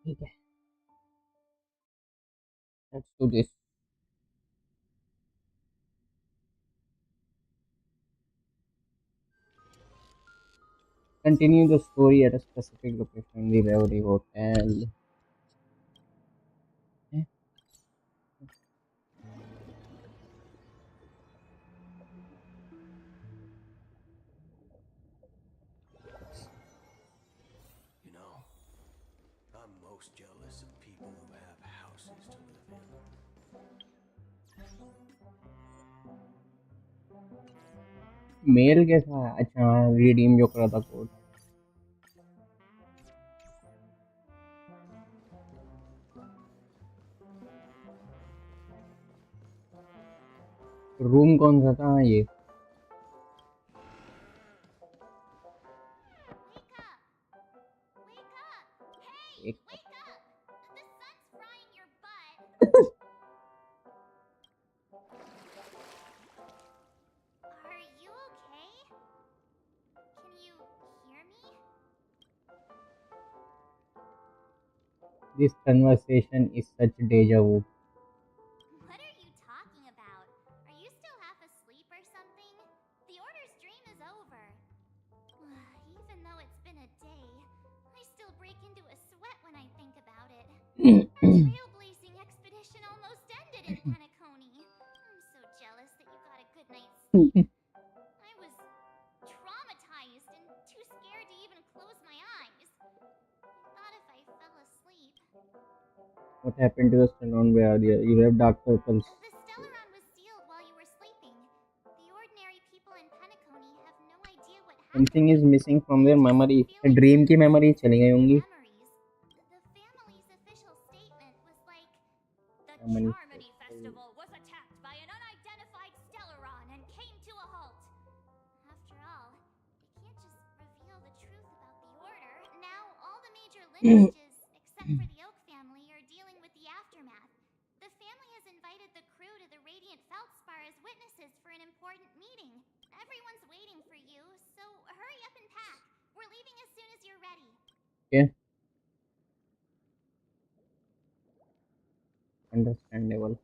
ठीक है, let's do this. Continue the story at a specific location in the Reverie Hotel. You know, I'm most jealous of people who have houses to live in. मेल कैसा है? अच्छा, redeem जो करा था code. Room कौन सा था ये? एक This conversation is such deja vu. What are you talking about? Are you still half asleep or something? The Order's dream is over. Even though it's been a day, I still break into a sweat when I think about it. Our trailblazing expedition almost ended in PENACONY. I'm so jealous that you got a good night's sleep. I was traumatized and too scared to even close my eyes. I thought if I fell asleep... What happened to the Stallone where you have dark circles? The Stellaron was sealed while you were sleeping. The ordinary people in PENACONY have no idea what happened. Something is missing from their memory. A dream की memory चली गई होंगी. The family's official statement was like, the Memory. Charmony Festival was attacked by an unidentified Stellaron and came to a halt. After all, they can't just reveal the truth about the Order. Now all the major lineages, except for the Oak family, are dealing with the aftermath. The family has invited the crew to the Radiant Feldspar as witnesses for an important meeting. Everyone's waiting for you, so hurry up and pack. We're leaving as soon as you're ready. Okay. Understandable.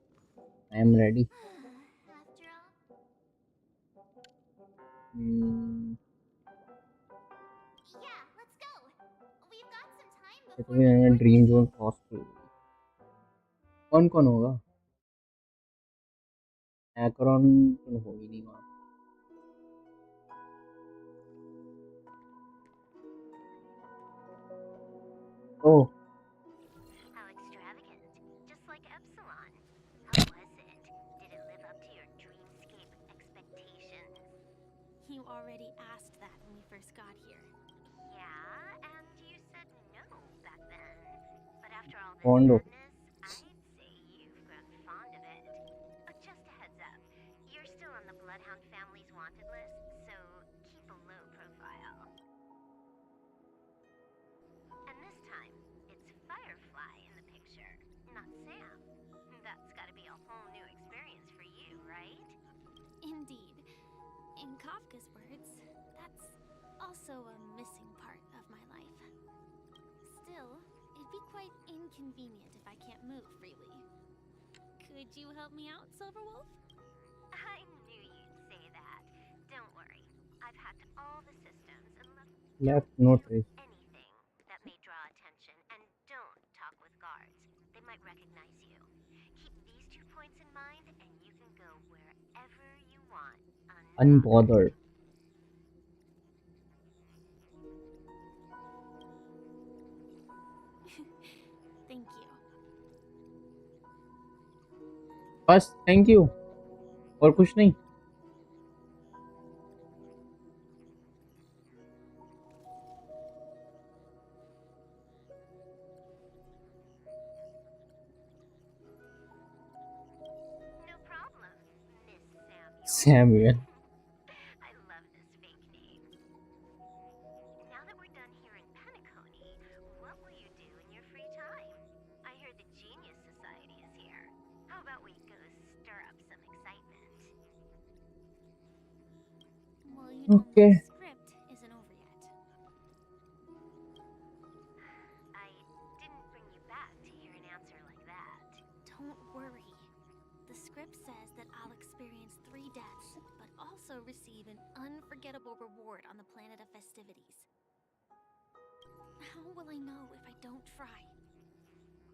I am ready. After all. Yeah, let's go. We've got some time before dream zone cross कर. कौन कौन होगा? Akron तो होगी नहीं वहाँ. Oh. How extravagant. Just like Epsilon. How was it? Did it live up to your dreamscape expectations? You already asked that when we first got here. Yeah, and you said no back then. But after all this Fond of. madness, I'd say you've grown fond of it. But just a heads up, you're still on the Bloodhound family's wanted list, so keep a low profile. And this time, it's Firefly in the picture, not Sam. That's gotta be a whole new experience for you, right? Indeed. In Kafka's words, that's also a missing part of my life. Still, it'd be quite inconvenient if I can't move freely. Could you help me out, Silverwolf? I knew you'd say that. Don't worry. I've hacked all the systems and Left don't notice. do anything that may draw attention, and don't talk with guards. They might recognize you. Keep these 2 points in mind, and you can go wherever you want. Unbothered. Thank you. बस thank you और कुछ नहीं. No problem, Miss Samuel. Samuel. I love this fake name. Now that we're done here in PENACONY, what will you do in your free time? I hear the Genius Society is here. How about we go stir up some excitement? Well, you told me Okay. the script isn't over yet. I didn't bring you script says that I'll experience 3 deaths, but also receive an unforgettable reward on the planet of festivities. How will I know if I don't try?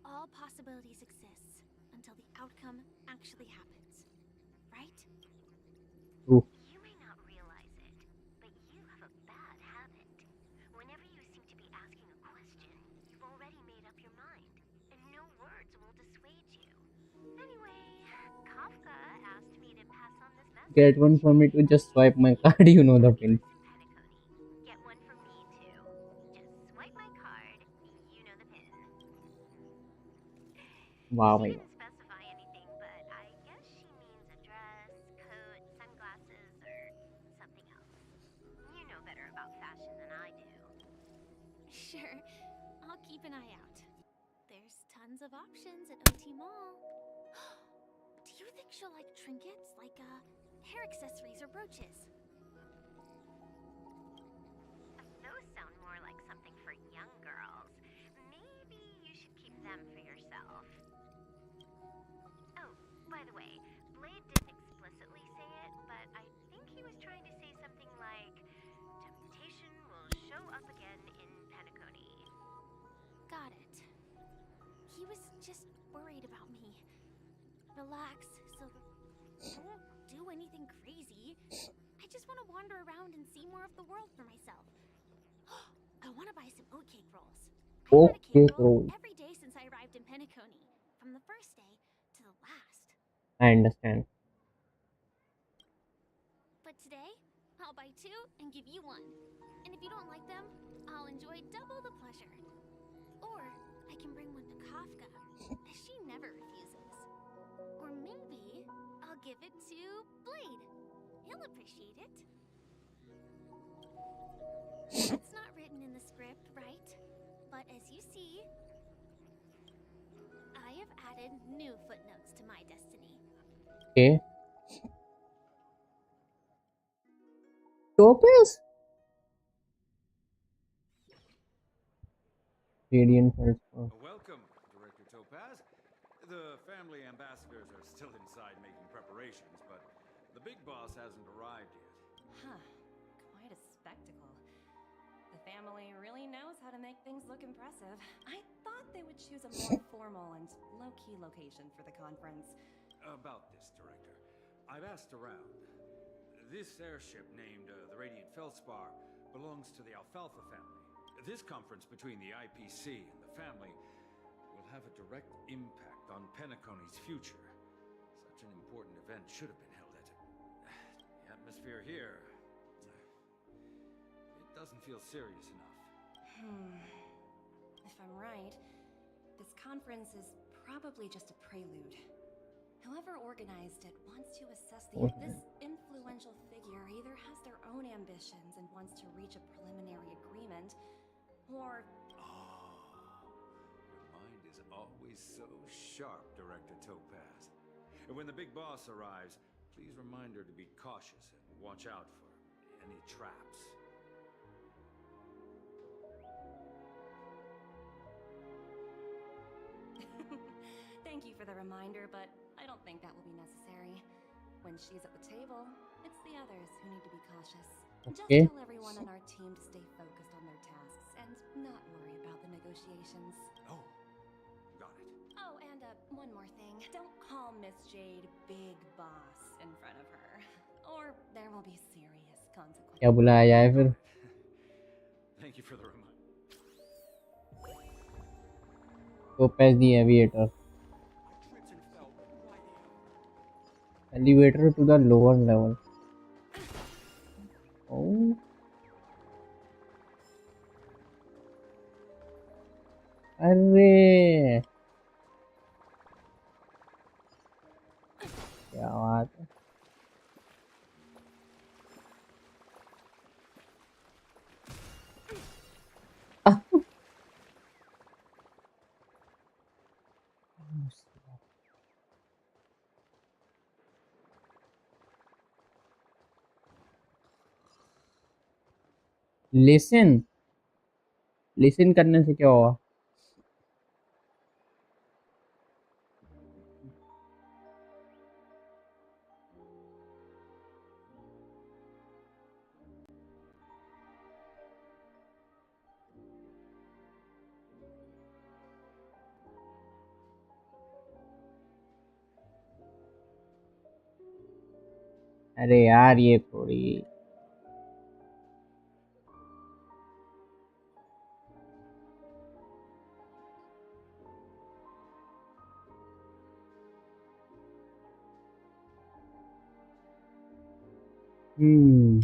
All possibilities exist until the outcome actually happens, right? True. You may not realize it, but you have a bad habit. Whenever you seem to be asking a question, you've already made up your mind, and no words will dissuade you. Anyway, Kafka asked me to pass on this message. Get one for me to just swipe my card. You know the pin. PENACONY. Get one for me too. Just swipe my card. You know the pin. Wow, She my God. didn't specify anything, but I guess she means a dress, coat, sunglasses, or something else. You know better about fashion than I do. Sure, I'll keep an eye out. There's tons of options at OT Mall. Do you think she'll like trinkets, like hair accessories or brooches? Those sound more like something for young girls. Maybe you should keep them for yourself. Oh, by the way, Blade didn't explicitly say it, but I think he was trying to say something like, temptation will show up again in PENACONY. Got it. He was just worried about me. Relax, Silver. Don't do anything crazy. I just want to wander around and see more of the world for myself. I want to buy some oatcake rolls. I've had a Okay, cake roll bro. every day since I arrived in PENACONY, from the first day to the last. I understand. But today, I'll buy 2 and give you 1. And if you don't like them, I'll enjoy double the pleasure. Or I can bring one to Kafka, as she never refuses. Or maybe I'll give it to Blade. He'll appreciate it. That's not written in the script, right? But as you see, I have added new footnotes to my destiny. Okay. Topaz? Radiant Feldspar. Welcome, Director Topaz. The family ambassadors are still inside making preparations, but the big boss hasn't arrived yet. Huh. Quite a spectacle. The family really knows how to make things look impressive. I thought they would choose a more formal and low-key location for the conference. About this, Director, I've asked around. This airship named the Radeon Feldspar belongs to the Alfalfa family. This conference between the IPC and the family will have a direct impact on PENACONY's future. Such an important event should have been held at the atmosphere here. It doesn't feel serious enough. If I'm right, this conference is probably just a prelude. Whoever organized it wants to assess this influential figure either has their own ambitions and wants to reach a preliminary agreement, or... Your mind is always so sharp, Director Topaz. And when the big boss arrives, please remind her to be cautious and watch out for any traps. Thank you for the reminder, but I don't think that will be necessary. When she's at the table, it's the others who need to be cautious. Okay. Just tell everyone on our team to stay focused on their tasks and not worry about the negotiations. Oh, got it. Oh, and one more thing. Don't call Miss Jade Big Boss in front of her, or there will be serious consequences. क्या बुलाया जाए फिर? Thank you for the reminder. Topaz the Aviator. Elevator to the lower level. Oh. अरे क्या बात है. Listen listen करने से क्या होगा? अरे यार ये थोड़ी हम्म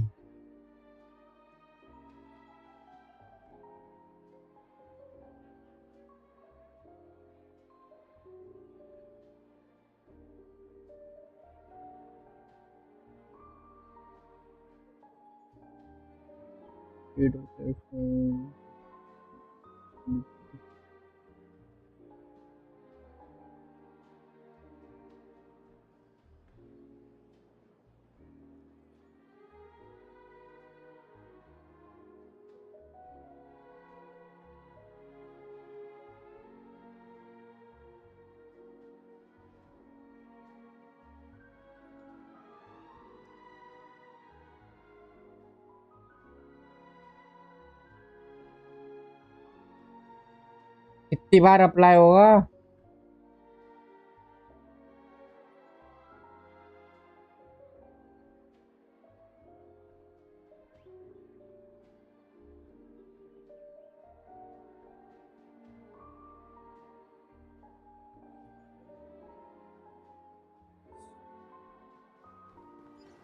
कितनी बार अप्लाई होगा?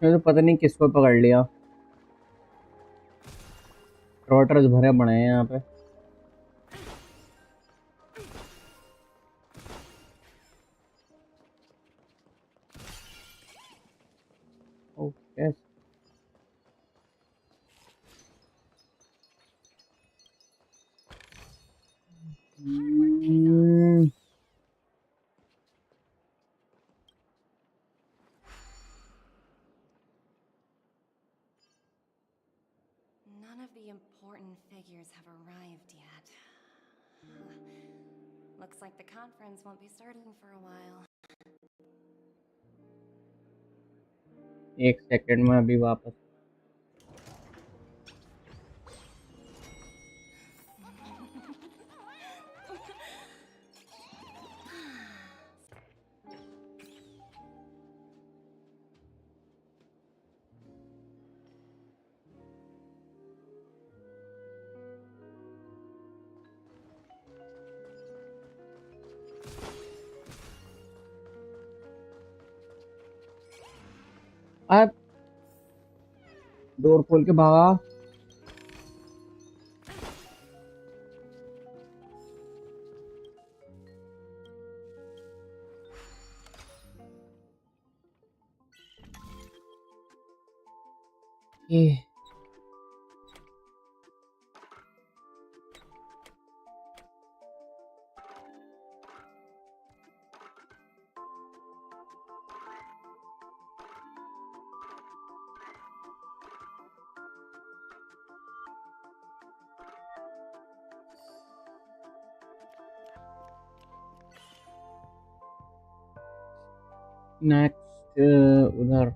मैं तो पता नहीं किसको पकड़ लिया। रोटर्स भरे पड़े हैं यहाँ पे। Okay None of the important figures have arrived yet. Looks like the conference won't be starting for a while. एक सेकंड में अभी वापस। अब डोर खोल के भागा। ये नेक्स्ट उधर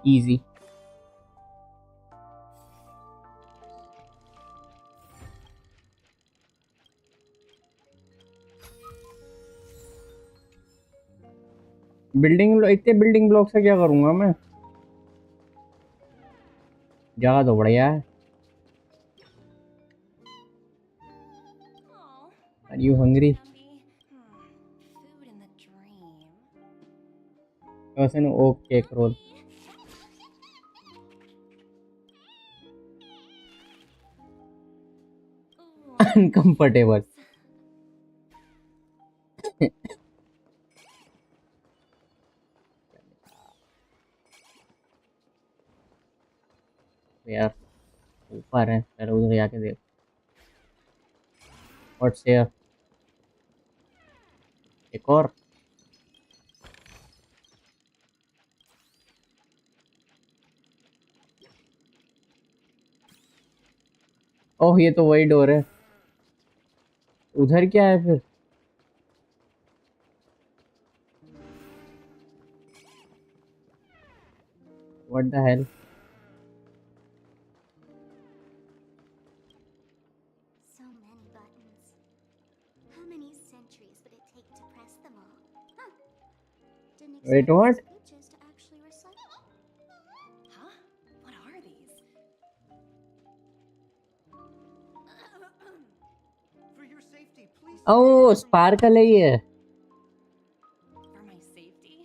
इजी। इतने बिल्डिंग ब्लॉक से क्या करूंगा मैं? जगह तो बढ़िया है। Oh, are you hungry? Andy. Food in the dream. person okay roll uncomfortable. यार ऊपर है, चलो उधर जाके देख व्हाट्स हियर। एक और ओह ये तो वही डोर है। उधर क्या है फिर? What the hell? So many buttons. How many centuries would it take to press them all? Huh. Didn't Wait, expect what? these pages to actually recycle. Huh? What are these? For your safety, please. Oh sparkle है ये। For my safety?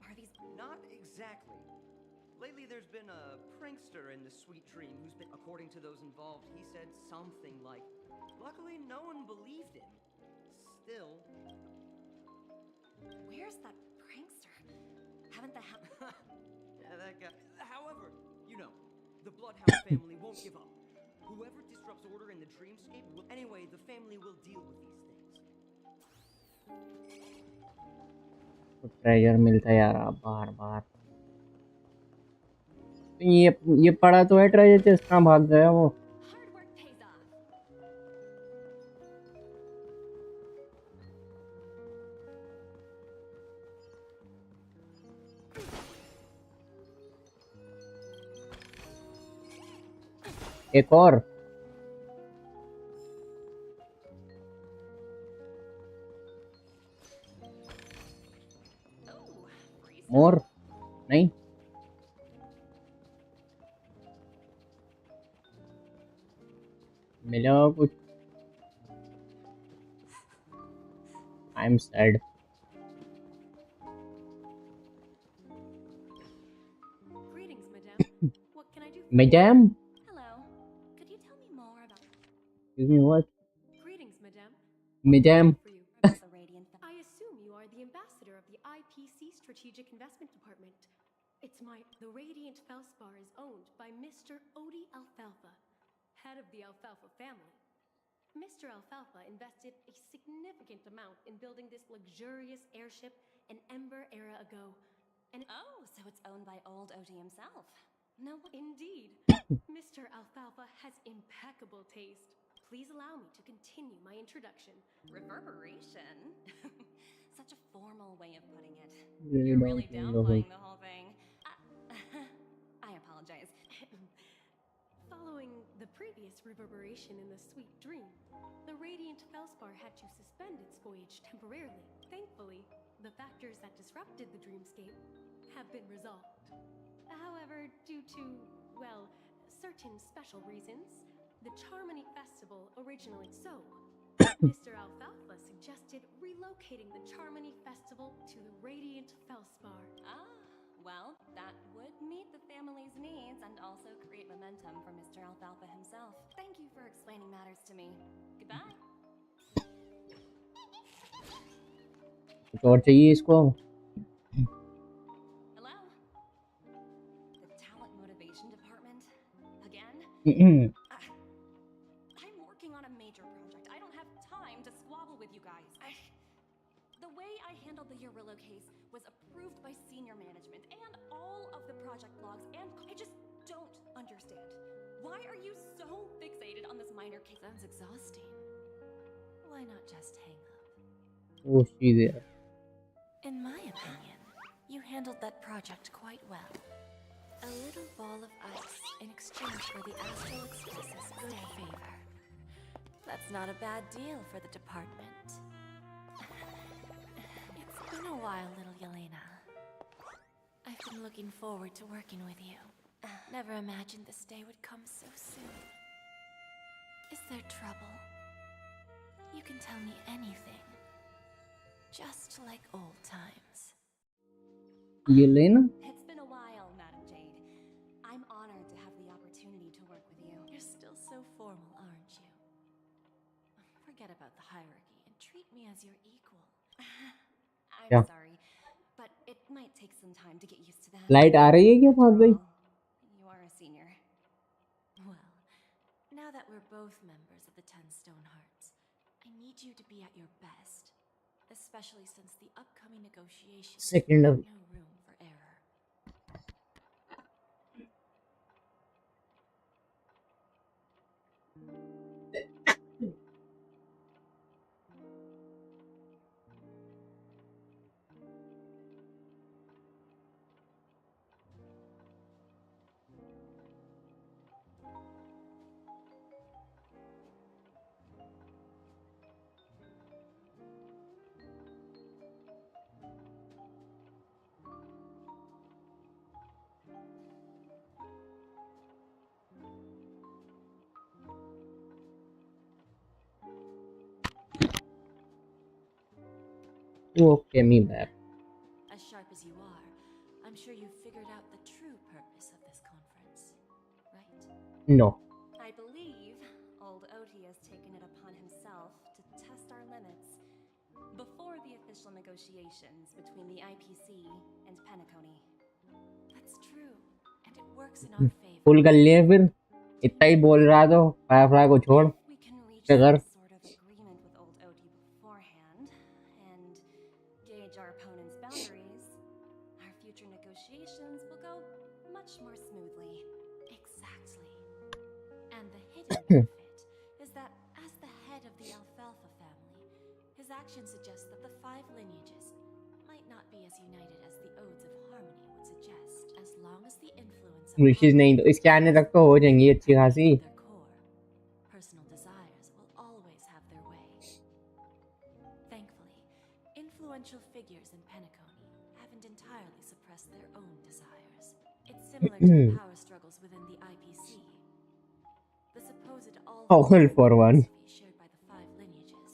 Are these... Not exactly. Lately, there's been a prankster in the Sweet Dream who's been, according to those involved, he said something like, "Luckily, no one believed him." Still, Where's that prankster? Haven't the... yeah, that guy. However, you know, the Bloodhound family won't give up. Whoever disrupts order in the dreamscape will. Anyway, the family will deal with these things. Treasure मिलता है यार बार बार। ये पड़ा तो है treasure chest, कहाँ भाग गया वो? Hard work pays off. एक और Oh, free stuff. मोर नहीं मिला कुछ? I am sad. Greetings, madame. What can I do for you? Madam Hello. Could you tell me more about... excuse me what? Greetings, madame. Madam For you about the Radeon... I assume you are the ambassador of the IPC Strategic Investment Department. The Radiant Felspar is owned by Mr. Odie Alfalfa, head of the Alfalfa family. Mr. Alfalfa invested a significant amount in building this luxurious airship an Ember era ago. And oh, so it's owned by old Odie himself. No, indeed. Mr. Alfalfa has impeccable taste. Please allow me to continue my introduction. Reverberation? Such a formal way of putting it. You're really downplaying the whole thing. I apologize. Following the previous reverberation in the Sweet Dream, the Radiant Felspar had to suspend its voyage temporarily. Thankfully, the factors that disrupted the dreamscape have been resolved. However, due to, well, certain special reasons, the Charmony Festival originally so. Mr. Alfalfa suggested relocating the Charmony Festival to the Radiant Felspar. Ah, well, that would meet the family's needs and also create momentum for Mr. Alfalfa himself. Thank you for explaining matters to me. Goodbye. कुछ और चाहिए इसको? Hello? The Talent Motivation Department? Again? I'm working on a major project. I don't have time to squabble with you guys. The way I handled the Urillo case was approved by senior management and all of the project logs, and I just don't understand. Why are you so fixated on this minor case? Sounds exhausting. Why not just hang up? Oh, she's there. In my opinion, you handled that project quite well. A little ball of ice in exchange for the Astral Express's good favor. That's not a bad deal for the department. It's been a while, little Yelena. I've been looking forward to working with you. Never imagined this day would come so soon. Is there trouble? You can tell me anything. Just like old times. ये लेना It's been a while, Madam Jade. I'm honored to have the opportunity to work with you. You're still so formal, aren't you? Forget about the hierarchy and treat me as your equal. I'm Yeah. sorry, but it might take some time to get used to that. Light आ रही है क्या भाग After गई all, you are a senior. Well, now that we're both members of the Ten Stone Hearts, I need you to be at your best, especially since the upcoming negotiations Second leave of- no room for error. Okay, me back. As sharp as you are, I'm sure you've figured out the true purpose of this conference, right? No. I believe old Oti has taken it upon himself to test our limits before the official negotiations between the IPC and PENACONY. That's true, and it works in our favor. Full कर लिए फिर इतना ही बोल रहा तो Firefly को छोड़ If we can reach क्या कर some sort of agreement with old Oti beforehand and gauge our opponent's boundaries, our future negotiations will go much more smoothly. Exactly. And the hidden benefit is that as the head of the Alfalfa family, his actions suggest that the 5 lineages might not be as united as the Odes of Harmony would suggest, as long as the influence of विशेष नहीं तो इसके आने तक तो हो जाएंगी अच्छी खासी their core, personal desires will always have their way. Thankfully, influential figures in PENACONY haven't entirely suppressed their own desires. It's similar to the power struggles within the IPC. The supposed all All for one. philosophy shared by the 5 lineages.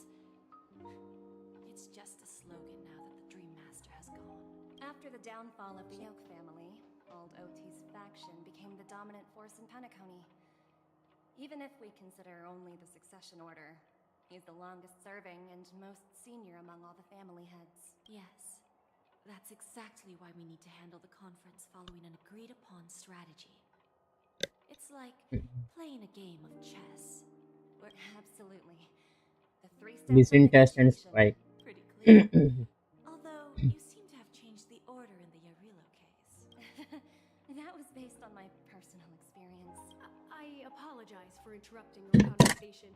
It's just a slogan now that the Dream Master has gone. After the downfall of the Oak family, old Oti's faction became the dominant force in PENACONY. Even if we consider only the succession order, he's the longest serving and most senior among all the family heads. Yes, that's exactly why we need to handle the conference following an agreed upon strategy. It's like playing a game of chess. Absolutely. The 3 steps of Disinterest and negotiation. strike. Pretty clear. Although, you seem to have changed the order in the Yarilo case. That was based on my personal experience. I apologize for interrupting your conversation,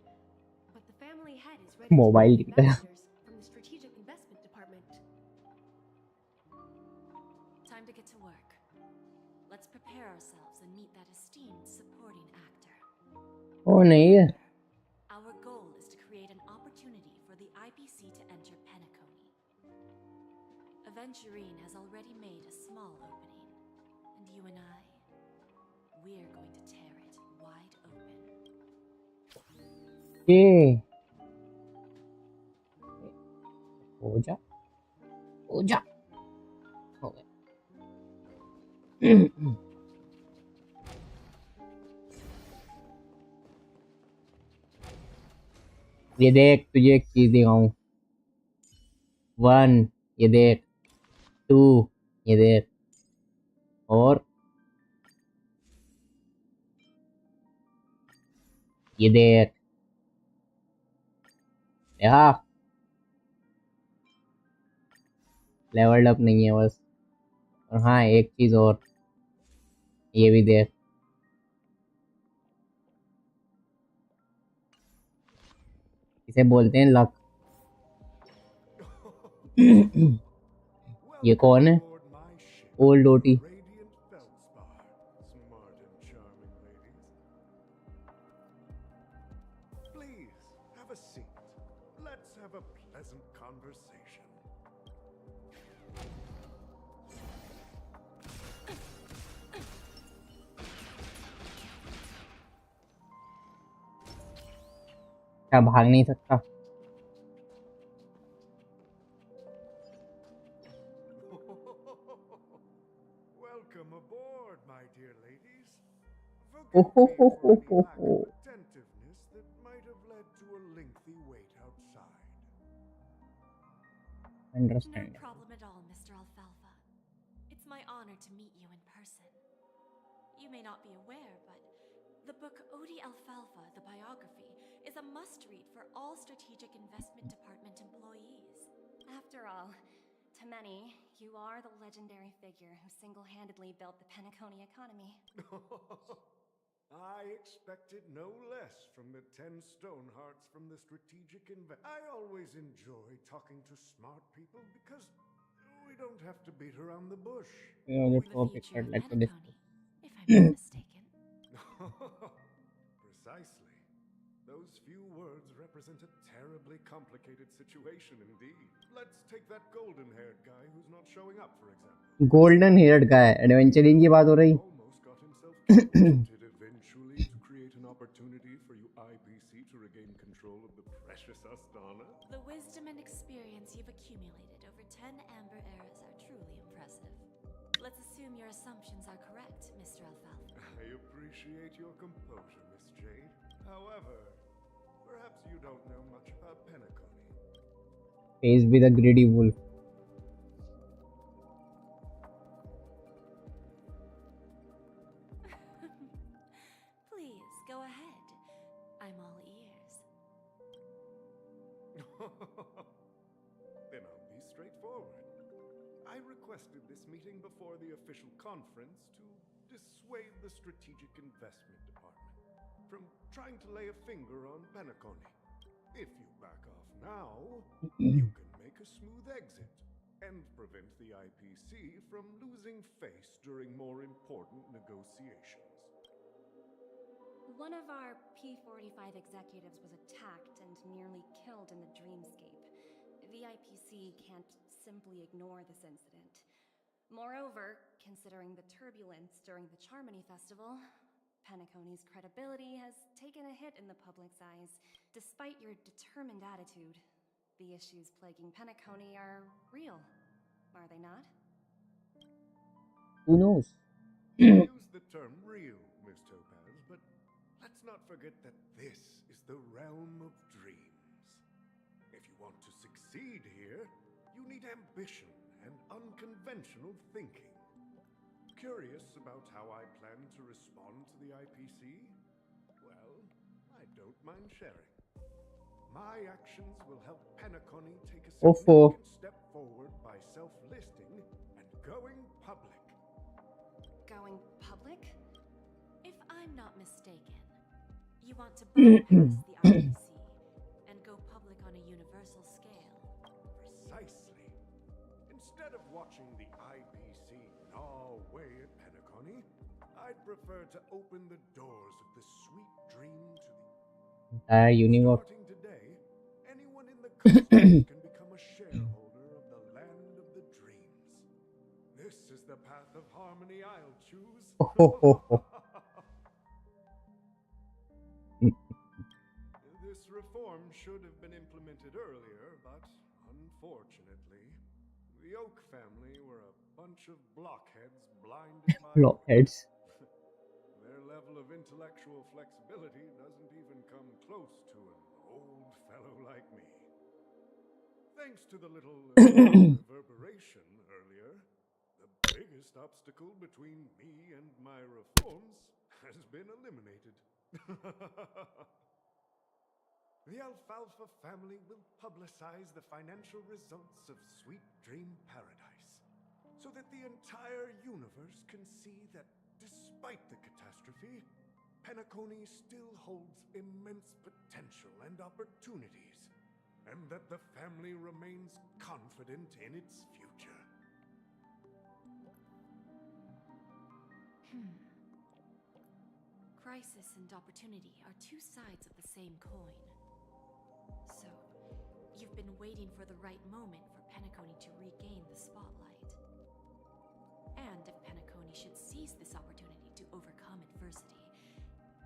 but the family head is ready Mobile to meet दिखता है। ambassadors from the Strategic Investment Department. Time to get to work. Let's prepare ourselves and meet that esteemed supporting actor. ओ नहीं है Our goal is to create an opportunity for the IPC to enter PENACONY. Aventurine has already made a small opening, and you and I, we're going to tear it wide open. ये हो जा हो जा हो गया ये देख तुझे एक चीज दिखाऊं 1 ये देख 2 ये देख और ये देख देखा लेवल्ड अप नहीं है बस और हाँ एक चीज और ये भी देख इसे बोलते हैं लक ये कौन है Aboard my ship, old OT Radiant Feldspar. Smart and charming ladies. Please, have a seat. Let's have a pleasant conversation. क्या भाग नहीं सकता Oh, ho, made ho, for ho, any ho, lack ho. of attentiveness that might have led to a lengthy wait outside. No Understand. problem at all, Mr. Alfalfa. It's my honor to meet you in person. You may not be aware, but the book Odi Alfalfa, the biography, is a must-read for all Strategic Investment Department employees. After all, to many, you are the legendary figure who single-handedly built the PENACONY economy. I expected no less from the 10 Stonehearts from the Strategic I always enjoy talking to smart people because we don't have to beat around the bush. Yeah, that's The all future pictured of like to PENACONY, discuss. if I'm not mistaken. Precisely. Those few words represent a terribly complicated situation indeed. Let's take that golden-haired guy who's not showing up, for example. Golden haired guy, adventuring की बात हो रही. Almost got himself killed eventually to create an opportunity for you IPC to regain control of the precious Astana. The wisdom and experience you've accumulated over 10 Amber eras are truly impressive. Let's assume your assumptions are correct, Mr. Alfalfa. I appreciate your composure, Miss Jade. However, perhaps you don't know much about PENACONY. Faced with a greedy wolf. Please, go ahead. I'm all ears. Then I'll be straightforward. I requested this meeting before the official conference to dissuade the Strategic Investment Department from trying to lay a finger on PENACONY. If you back off now, you can make a smooth exit and prevent the IPC from losing face during more important negotiations. One of our P45 executives was attacked and nearly killed in the dreamscape. The IPC can't simply ignore this incident. Moreover, considering the turbulence during the Charmony Festival, PENACONY's credibility has taken a hit in the public's eyes. Despite your determined attitude, the issues plaguing PENACONY are real, are they not? Who knows? Use the term real, Miss Topaz, but let's not forget that this is the realm of dreams. If you want to succeed here, you need ambition and unconventional thinking. Curious about how I plan to respond to the IPC? Well, I don't mind sharing. My actions will help PENACONY take a significant step forward by self-listing and going public. Going public? If I'm not mistaken, you want to bypass the IPC and go public on a universal scale. Precisely. Instead of watching the IPC gnaw away at PENACONY, I'd prefer to open the doors of the sweet dream to the Entire universe. Starting today, anyone in the cosmos can become a shareholder of the land of the dreams. This is the path of harmony I'll choose. This reform should have been implemented earlier, but unfortunately, the Oak family were a bunch of blockheads blinded by Blockheads. Their level of intellectual flexibility doesn't even come close to an old fellow like me. Thanks to the little reverberation earlier, the biggest obstacle between me and my reforms has been eliminated. The Alfalfa family will publicize the financial results of Sweet Dream Paradise, so that the entire universe can see that despite the catastrophe, PENACONY still holds immense potential and opportunities, and that the family remains confident in its future. Crisis and opportunity are two sides of the same coin. So, you've been waiting for the right moment for PENACONY to regain the spotlight. And if PENACONY should seize this opportunity to overcome adversity,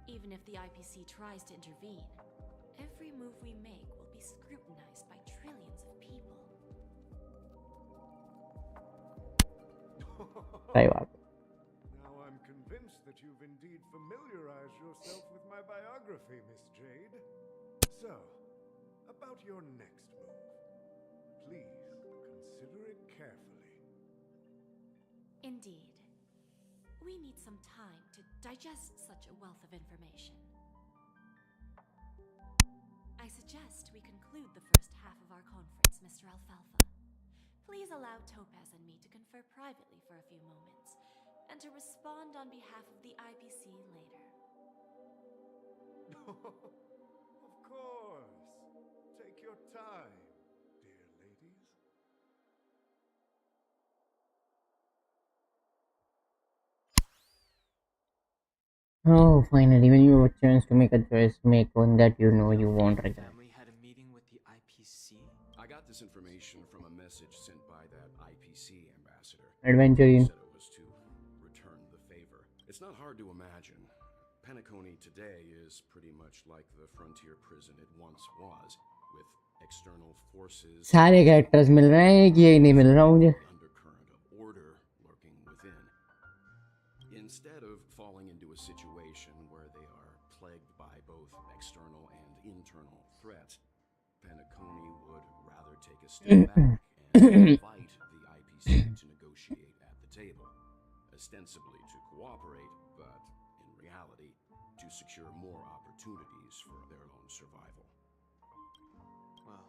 even if the IPC tries to intervene, every move we make will be scrutinized by trillions of people. सही बात. Now I'm convinced that you've indeed familiarized yourself with my biography, Miss Jade. So, about your next move. Please consider it carefully. Indeed. We need some time to digest such a wealth of information. I suggest we conclude the first half of our conference, Mr. Alfalfa. Please allow Topaz and me to confer privately for a few moments, and to respond on behalf of the IPC later. Of course. Take your time, dear ladies. Oh, finally, when you have a chance to make a choice, make one that you know you won't regret. Family had a meeting with the IPC. I got this information from a message sent by that IPC ambassador. Adventure Said it was to return the favor. It's not hard to imagine. PENACONY today is pretty much like the frontier prison it once was, with external forces. सारे characters मिल रहे हैं कि यही नहीं मिल रहा मुझे. Undercurrent of order lurking within. Instead of falling into a situation where they are plagued by both external and internal threats, PENACONY would rather take a step back and invite the IPC to negotiate at the table, ostensibly to cooperate, but in reality, to secure more opportunities for their own survival. Well,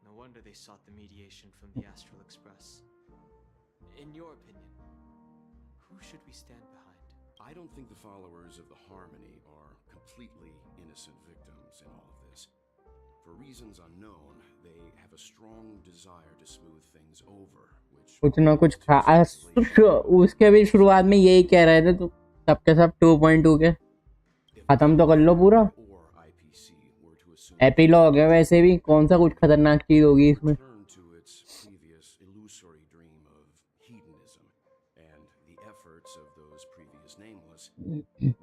no wonder they sought the mediation from the Astral Express. In your opinion, who should we stand behind? I don't think the followers of the Harmony are completely innocent victims in all of this. For reasons unknown, they have a strong desire to smooth things over, which कुछ ना कुछ उसके भी शुरुआत में यही कह रहे थे तो सबके सब 2.2 के खत्म तो कर लो पूरा. एपिलॉग है वैसे भी, कौन सा कुछ खतरनाक चीज होगी इसमें.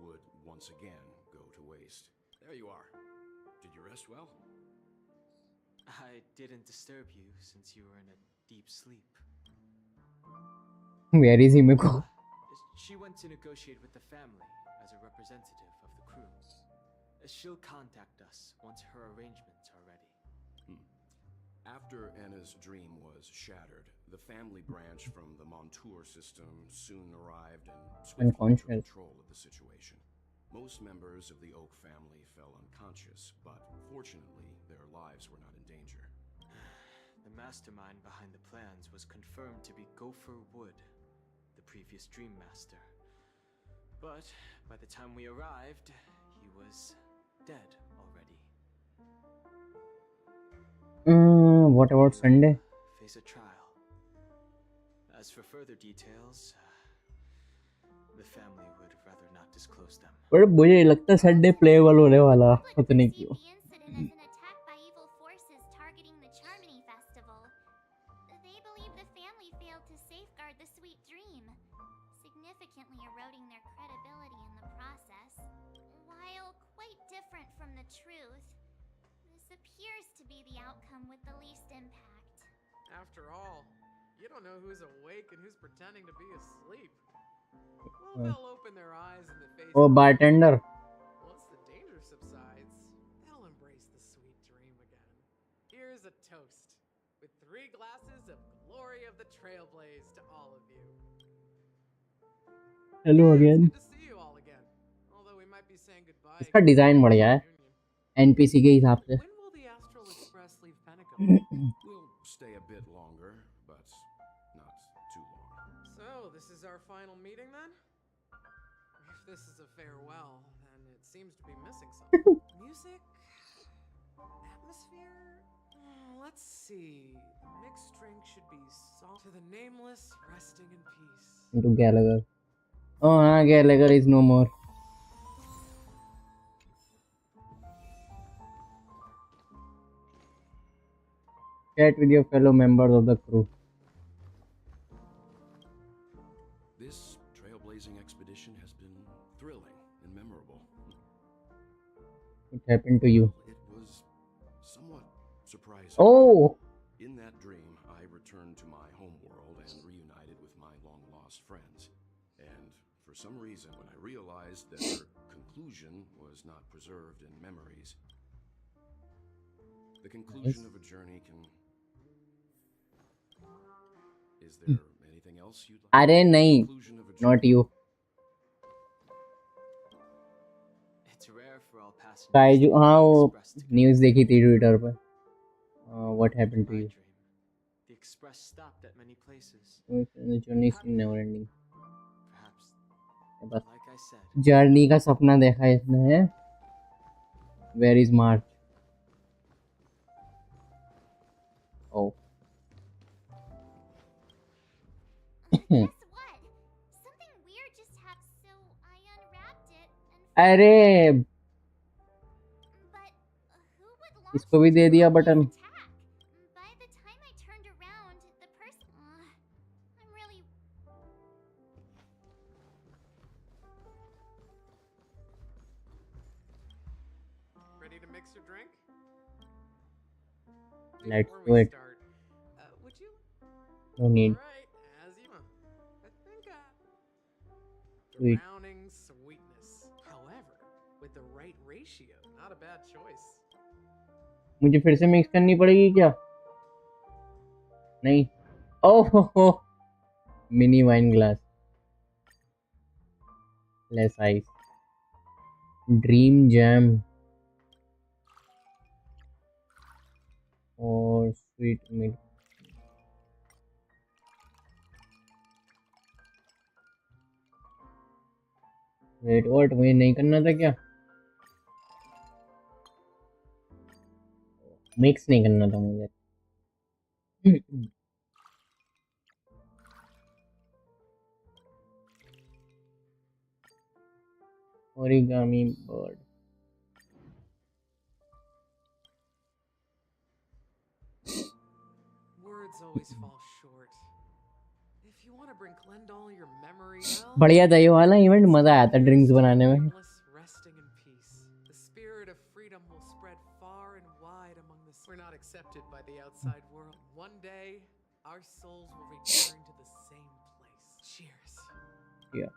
would once again go to waste. There you are. Did you rest well? I didn't disturb you since you were in a deep sleep. Where is he, Miko? She went to negotiate with the family as a representative of the crew. She'll contact us once her arrangements are ready. After Anna's dream was shattered, the family branch from the Montour system soon arrived and swiftly took control of the situation. Most members of the Oak family fell unconscious, but fortunately, their lives were not in danger. The mastermind behind the plans was confirmed to be Gopher Wood, the previous Dream Master. But by the time we arrived, he was dead already. What about Sunday? Face a trial. As for further details, the family would rather not disclose them. पर मुझे लगता है Sunday playable होने वाला, पता नहीं क्यों. After all, you don't know who's awake and who's pretending to be asleep. Well, they'll open their eyes in the face. Oh, bartender. Once the danger subsides, they'll embrace the sweet dream again. Here's a toast, with 3 glasses of glory of the Trailblaze to all of you. Hello again. It's good to see you all again. Although we might be saying goodbye. इसका design बढ़िया है NPC के हिसाब से. When will the Astral Express leave PENACONY? We'll stay a bit longer, but not too long. So, this is our final meeting then? If this is a farewell, then it seems to be missing something. Music? Atmosphere? Let's see. Mixed drink should be salt to the nameless, resting in peace. Into Gallagher. Oh, Gallagher is no more. Chat with your fellow members of the crew. This trailblazing expedition has been thrilling and memorable. What happened to you? It was somewhat surprising. Oh! In that dream, I returned to my homeworld and reunited with my long-lost friends. And for for some reason, when I realized that her conclusion was not preserved in memories. The conclusion of a journey can... Is there anything else you'd like? अरे नहीं, Conclusion of a not journey. you. It's rare for all passengers kaiju, to हाँ be वो expressed to news देखी थी Twitter पर. What happened to my you? dream. The express stopped at many places. The journey is never ending. Perhaps, बस like I said, journey का सपना देखा इसने. Where is March? Oh. Guess what? Something weird just happened, so I unwrapped it and अरे but who would launch इसको भी दे दिया button. attack? By the time I turned around, the person I'm really Ready to mix your drink? Let's Before do we it. start, would you? No need. Alright, as you know. I think Sweet. drowning sweetness. However, with the right ratio, not a bad choice. मुझे फिर से mix करनी पड़ेगी क्या? नहीं. ओह हो. Mini wine glass. Less ice. Dream jam. और sweet milk. Wait, what? मुझे नहीं करना था क्या? मिक्स नहीं करना था मुझे. Origami bird. Words always fall short. If you want to bring Glendall your memory, well, बढ़िया था ये वाला इवेंट. मजा आया था ड्रिंक्स बनाने में. resting in peace. The spirit of freedom will spread far and wide among the. We're not accepted by the outside world. One day, our souls will return to the same place. Cheers. Yeah.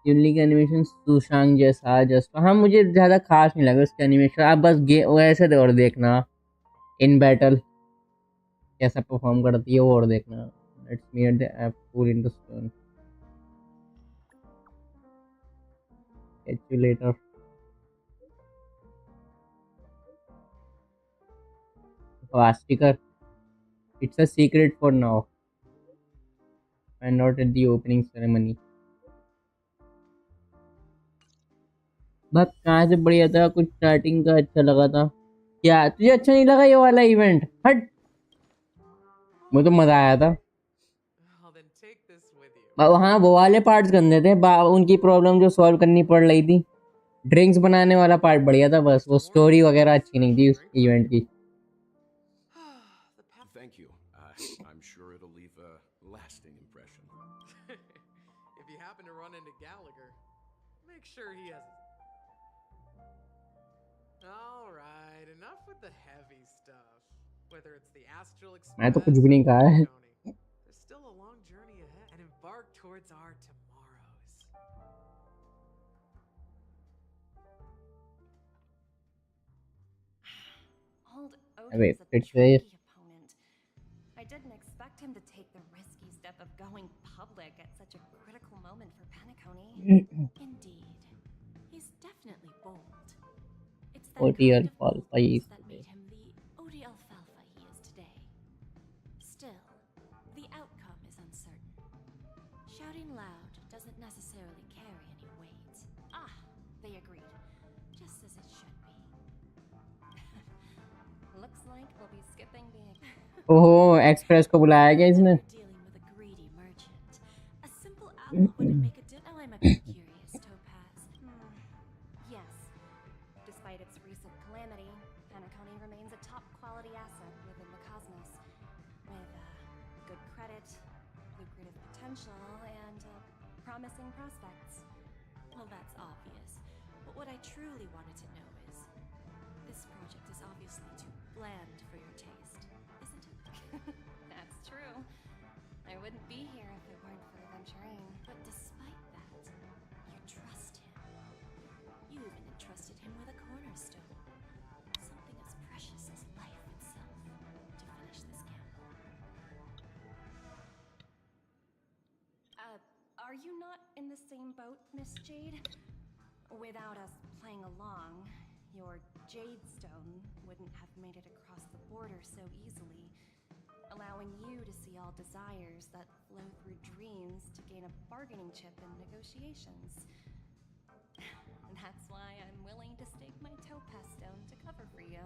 Unique animation सुशांग जैसा just. हाँ मुझे ज़्यादा खास नहीं लगा उसका animation. आप बस वैसे और देखना इन बैटल कैसा परफॉर्म करती है वो और देखना. Let's meet the app pool in the stone. Catch you later. Sticker. It's a secret for now. And not at the opening ceremony. बस कहाँ से बढ़िया था. कुछ स्टार्टिंग का अच्छा लगा था. क्या तुझे अच्छा नहीं लगा ये वाला इवेंट? हट. मुझे तो मजा आया था. Well, then take this with you. हाँ वो वाले पार्ट्स गंदे थे. उनकी प्रॉब्लम जो सॉल्व करनी पड़ रही थी. ड्रिंक्स बनाने वाला पार्ट बढ़िया था. बस वो स्टोरी वगैरह अच्छी नहीं थी उस इवेंट की. Thank you. I'm sure it'll leave a lasting impression. If you happen to run into Gallagher, make sure he has. All right, enough with the heavy stuff. Whether it's the Astral मैं तो Express कुछ भी नहीं कहा है. there's still a long journey ahead and embark towards our tomorrows. Old Wait, Odin's a it's there. tricky opponent. I didn't expect him to take the risky step of going public at such a critical moment for PENACONY. Indeed. He's definitely bold. It's that OT kind of alfalfa boldness is that made him the OT alfalfa he is today. Still, the outcome is uncertain. Shouting loud doesn't necessarily carry any weight. Ah, they agreed. Just as it should be. Looks like we'll be skipping the. ओहो express को बुलाया क्या इसने? Dealing with a greedy merchant. A simple apple wouldn't make a now I might be curious, Topaz. Yes. Despite its recent calamity, PENACONY remains a top quality asset within the cosmos. With good credit, lucrative potential, and promising prospects. Well, that's obvious. But what I truly wanted to know is, this project is obviously too bland for your taste, isn't it? That's true. I wouldn't be here if it the same boat, Miss Jade? Without us playing along, your Jade Stone wouldn't have made it across the border so easily, allowing you to see all desires that flow through dreams to gain a bargaining chip in negotiations. That's why I'm willing to stake my topaz stone to cover for you.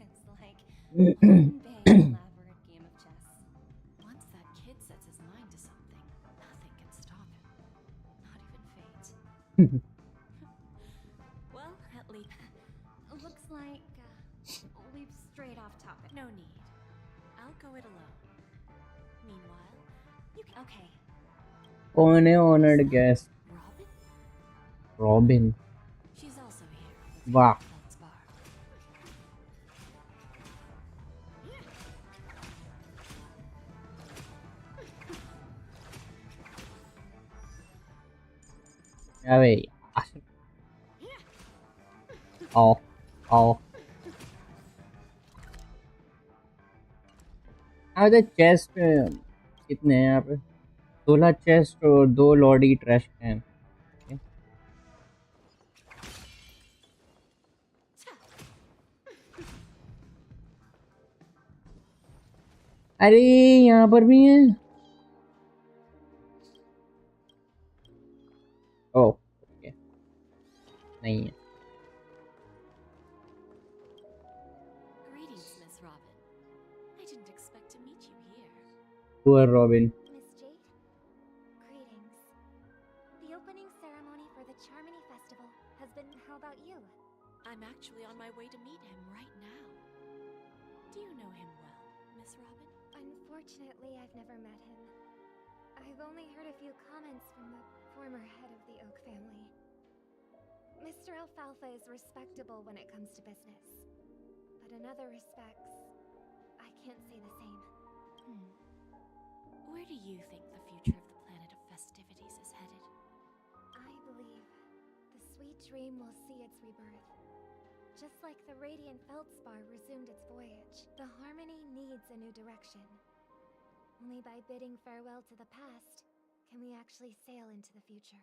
It's like one big elaborate game of chess. Once that kid sets his mind to something, nothing can stop him. Not even fate. Well, at least... Looks like we've strayed off topic. No need. I'll go it alone. Meanwhile, you can... Okay. कौन है honored guest? Robin. She's also here. वाह. अबे आओ आओ. अरे chest कितने हैं यहाँ पे? 16 चेस्ट और 2 लॉडी ट्रैश कैन. अरे यहाँ पर भी है. Oh okay. नहीं है. Greetings, Miss Robin. I didn't expect to meet you here. Poor Robin. Miss Jade, greetings. The opening ceremony for the Charmony Festival has been. How about you? I'm actually on my way to meet him right now. Do you know him well, Miss Robin? Unfortunately, I've never met him. I've only heard a few comments from the former head of the Oak family. Mr. Alfalfa is respectable when it comes to business. But in other respects, I can't say the same. Where do you think the future of the planet of festivities is headed? I believe the sweet dream will see its rebirth. Just like the Radeon Feldspar resumed its voyage, the Harmony needs a new direction. Only by bidding farewell to the past can we actually sail into the future.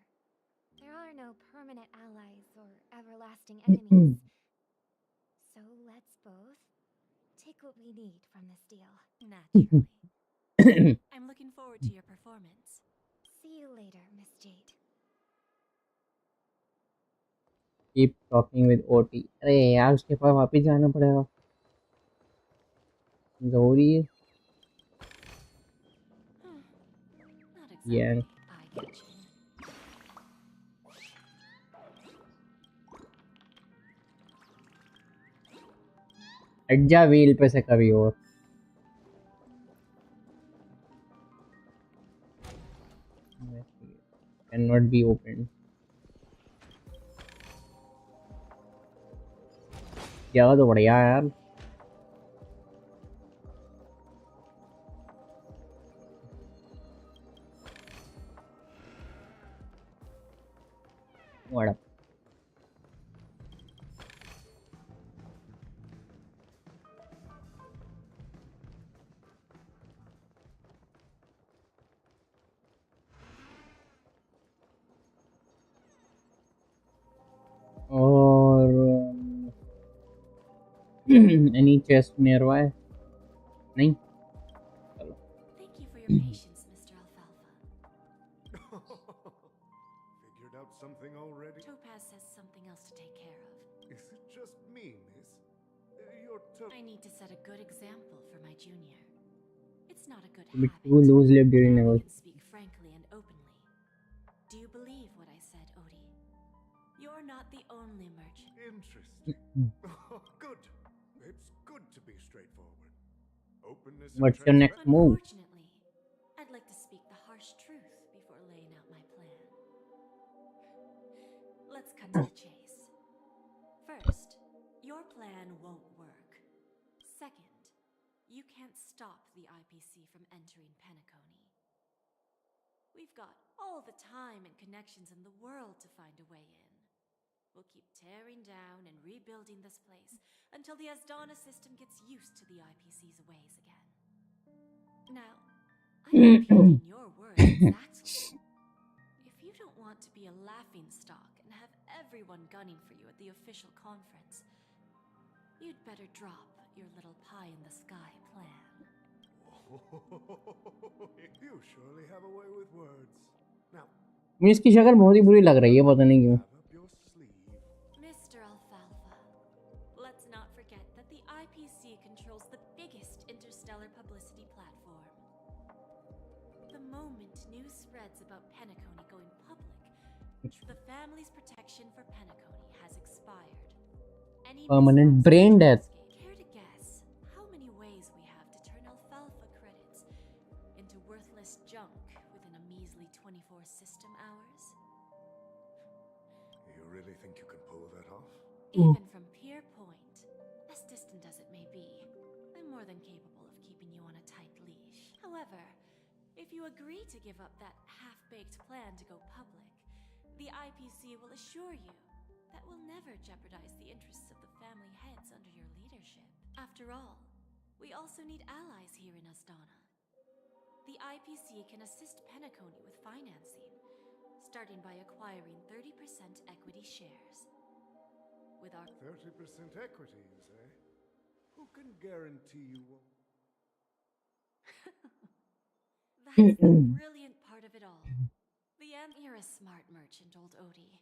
There are no permanent allies or everlasting enemies. So let's both take what we need from this deal. Naturally. I'm looking forward to your performance. See you later, Miss Jade. Keep talking with OT. अरे यार उसके पास वापस जाना पड़ेगा. जरूरी है. Not exactly. Yeah. I get you. हट जा व्हील पे से कभी और. Cannot be opened. जगह तो बढ़िया है यार. What up? और any chest nearby? नहीं. चलो. Thank you for your patience, Mr. Alfalfa. Figured out something already? Topaz says something else to take care of. Is it just me, miss? I need to set a good example for my junior. It's not a good Bit habit. too loose-lipped during Now the we can speak frankly and openly. Do you believe what I said, Odie? You're not the only merchant. Interesting. Good. It's good to be straightforward. Openness. What's your next move? Unfortunately, I'd like to speak the harsh truth before laying out my plan. Let's cut to the chase. First, your plan won't work. Second, you can't stop the IPC from entering PENACONY. We've got all the time and connections in the world to find a way in. We'll keep tearing down and rebuilding this place until the Asdana system gets used to the IPC's ways again. Now, I'm repeating your words exactly. want to be a laughingstock and have everyone gunning for you at the official conference, you'd better drop your little pie-in-the-sky plan. You surely have a way with words. Now, मुझे इसकी शक्ल बहुत ही बुरी लग रही है, पता नहीं क्यों. have up your sleeve. Mr. Alfalfa, let's not forget that the IPC controls the biggest interstellar publicity platform. The moment news spreads about PENACONY going public, the family's protection for PENACONY has expired. Any Permanent mishaps brain in the death. landscape- Care to guess how many ways we have to turn alfalfa credits into worthless junk within a measly 24 system hours? You really think you can pull that off? Even from Pier Point, as distant as it may be, I'm more than capable of keeping you on a tight leash. However, if you agree to give up that half-baked plan to go public, the IPC will assure you that we'll never jeopardize the interests of the family heads under your leadership. After all, we also need allies here in Astana. The IPC can assist PENACONY with financing, starting by acquiring 30% equity shares. With our 30% equity, you say? Who can guarantee you won't? That's the brilliant part of it all. You're a smart merchant, old Odie.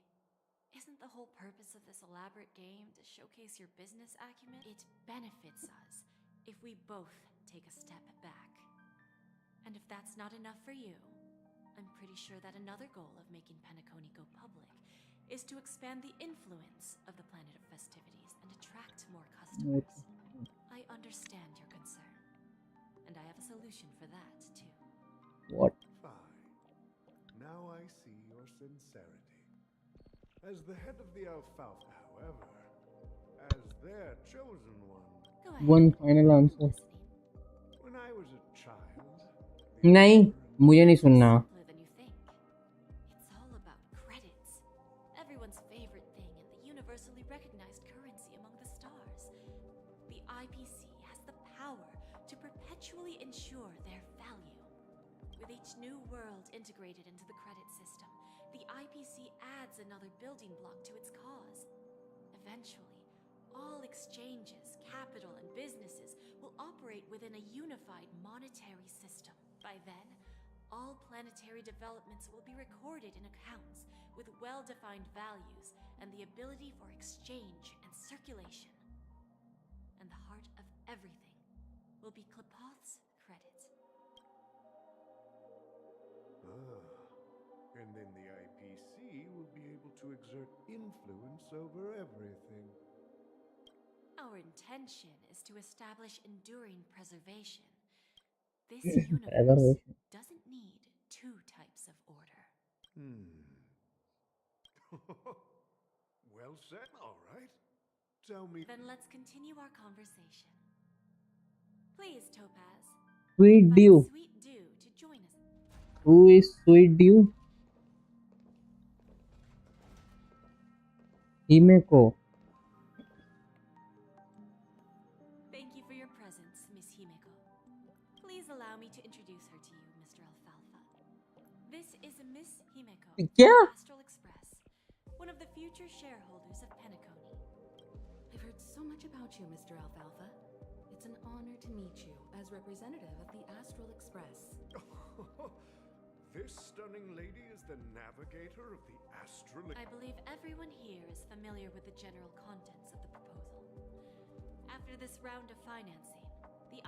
Isn't the whole purpose of this elaborate game to showcase your business acumen? It benefits us if we both take a step back. And if that's not enough for you, I'm pretty sure that another goal of making PENACONY go public is to expand the influence of the Planet of Festivities and attract more customers. I understand your concern, and I have a solution for that, too. What? Fine. Now I see your sincerity. As the head of the Alfalfa, however, as their chosen one. Go ahead. One final answer. When I was a child. the नहीं, emperor- मुझे नहीं सुनना. Simpler than you think. It's all about credits. Everyone's favorite thing and the universally recognized currency among the stars. The IPC has the power to perpetually ensure their value. With each new world integrated into the credit system, the IPC adds another building block to its cause. Eventually, all exchanges, capital, and businesses will operate within a unified monetary system. By then, all planetary developments will be recorded in accounts with well-defined values and the ability for exchange and circulation. And the heart of everything will be Klepoth's credit. And then the IPC will be able to exert influence over everything. Our intention is to establish enduring preservation. This universe Preservation. doesn't need two types of order. Well said. All right. Tell me. Then let's continue our conversation. Please, Topaz. Sweet invite Dew. Sweet Dew to join us. Who is Sweet Dew? Himeko. Thank you for your presence, Miss Himeko. Please allow me to introduce her to you, Mr. Alfalfa. This is Miss Himeko Yeah. of Astral Express, one of the future shareholders of PENACONY. I've heard so much about you, Mr. Alfalfa. It's an honor to meet you as representative of the Astral Express. This stunning lady is the navigator of the Astral. I believe everyone here is familiar with the general contents of the proposal. After this round of financing, the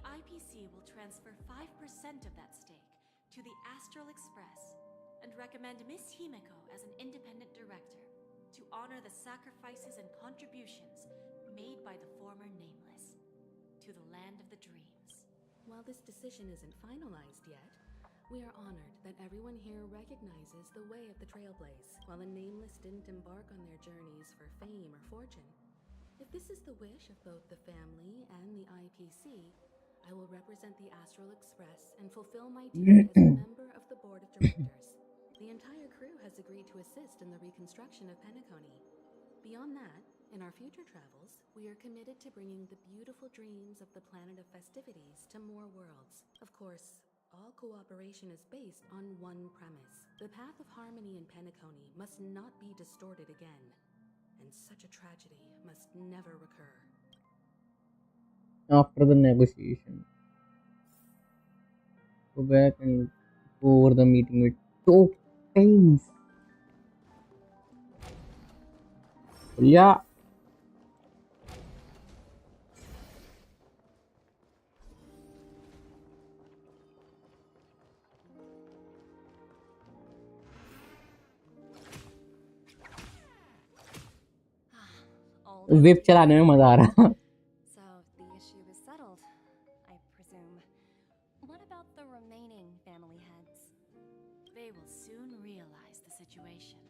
IPC will transfer 5% of that stake to the Astral Express and recommend Miss Himeko as an independent director to honor the sacrifices and contributions made by the former Nameless to the land of the dreams. While this decision isn't finalized yet, we are honored that everyone here recognizes the way of the Trailblaze. While the Nameless didn't embark on their journeys for fame or fortune, if this is the wish of both the family and the IPC, I will represent the Astral Express and fulfill my duty as a member of the board of directors. The entire crew has agreed to assist in the reconstruction of PENACONY. Beyond that, in our future travels, we are committed to bringing the beautiful dreams of the Planet of Festivities to more worlds. Of course, All cooperation is based on one premise. The path of harmony in PENACONY must not be distorted again, and such a tragedy must never recur. After the negotiation, go back and go over the meeting with tokens. Yeah. Whip चलाने में मजा आ रहा. So the issue is settled, I presume. What about the remaining family heads? They will soon realize the situation.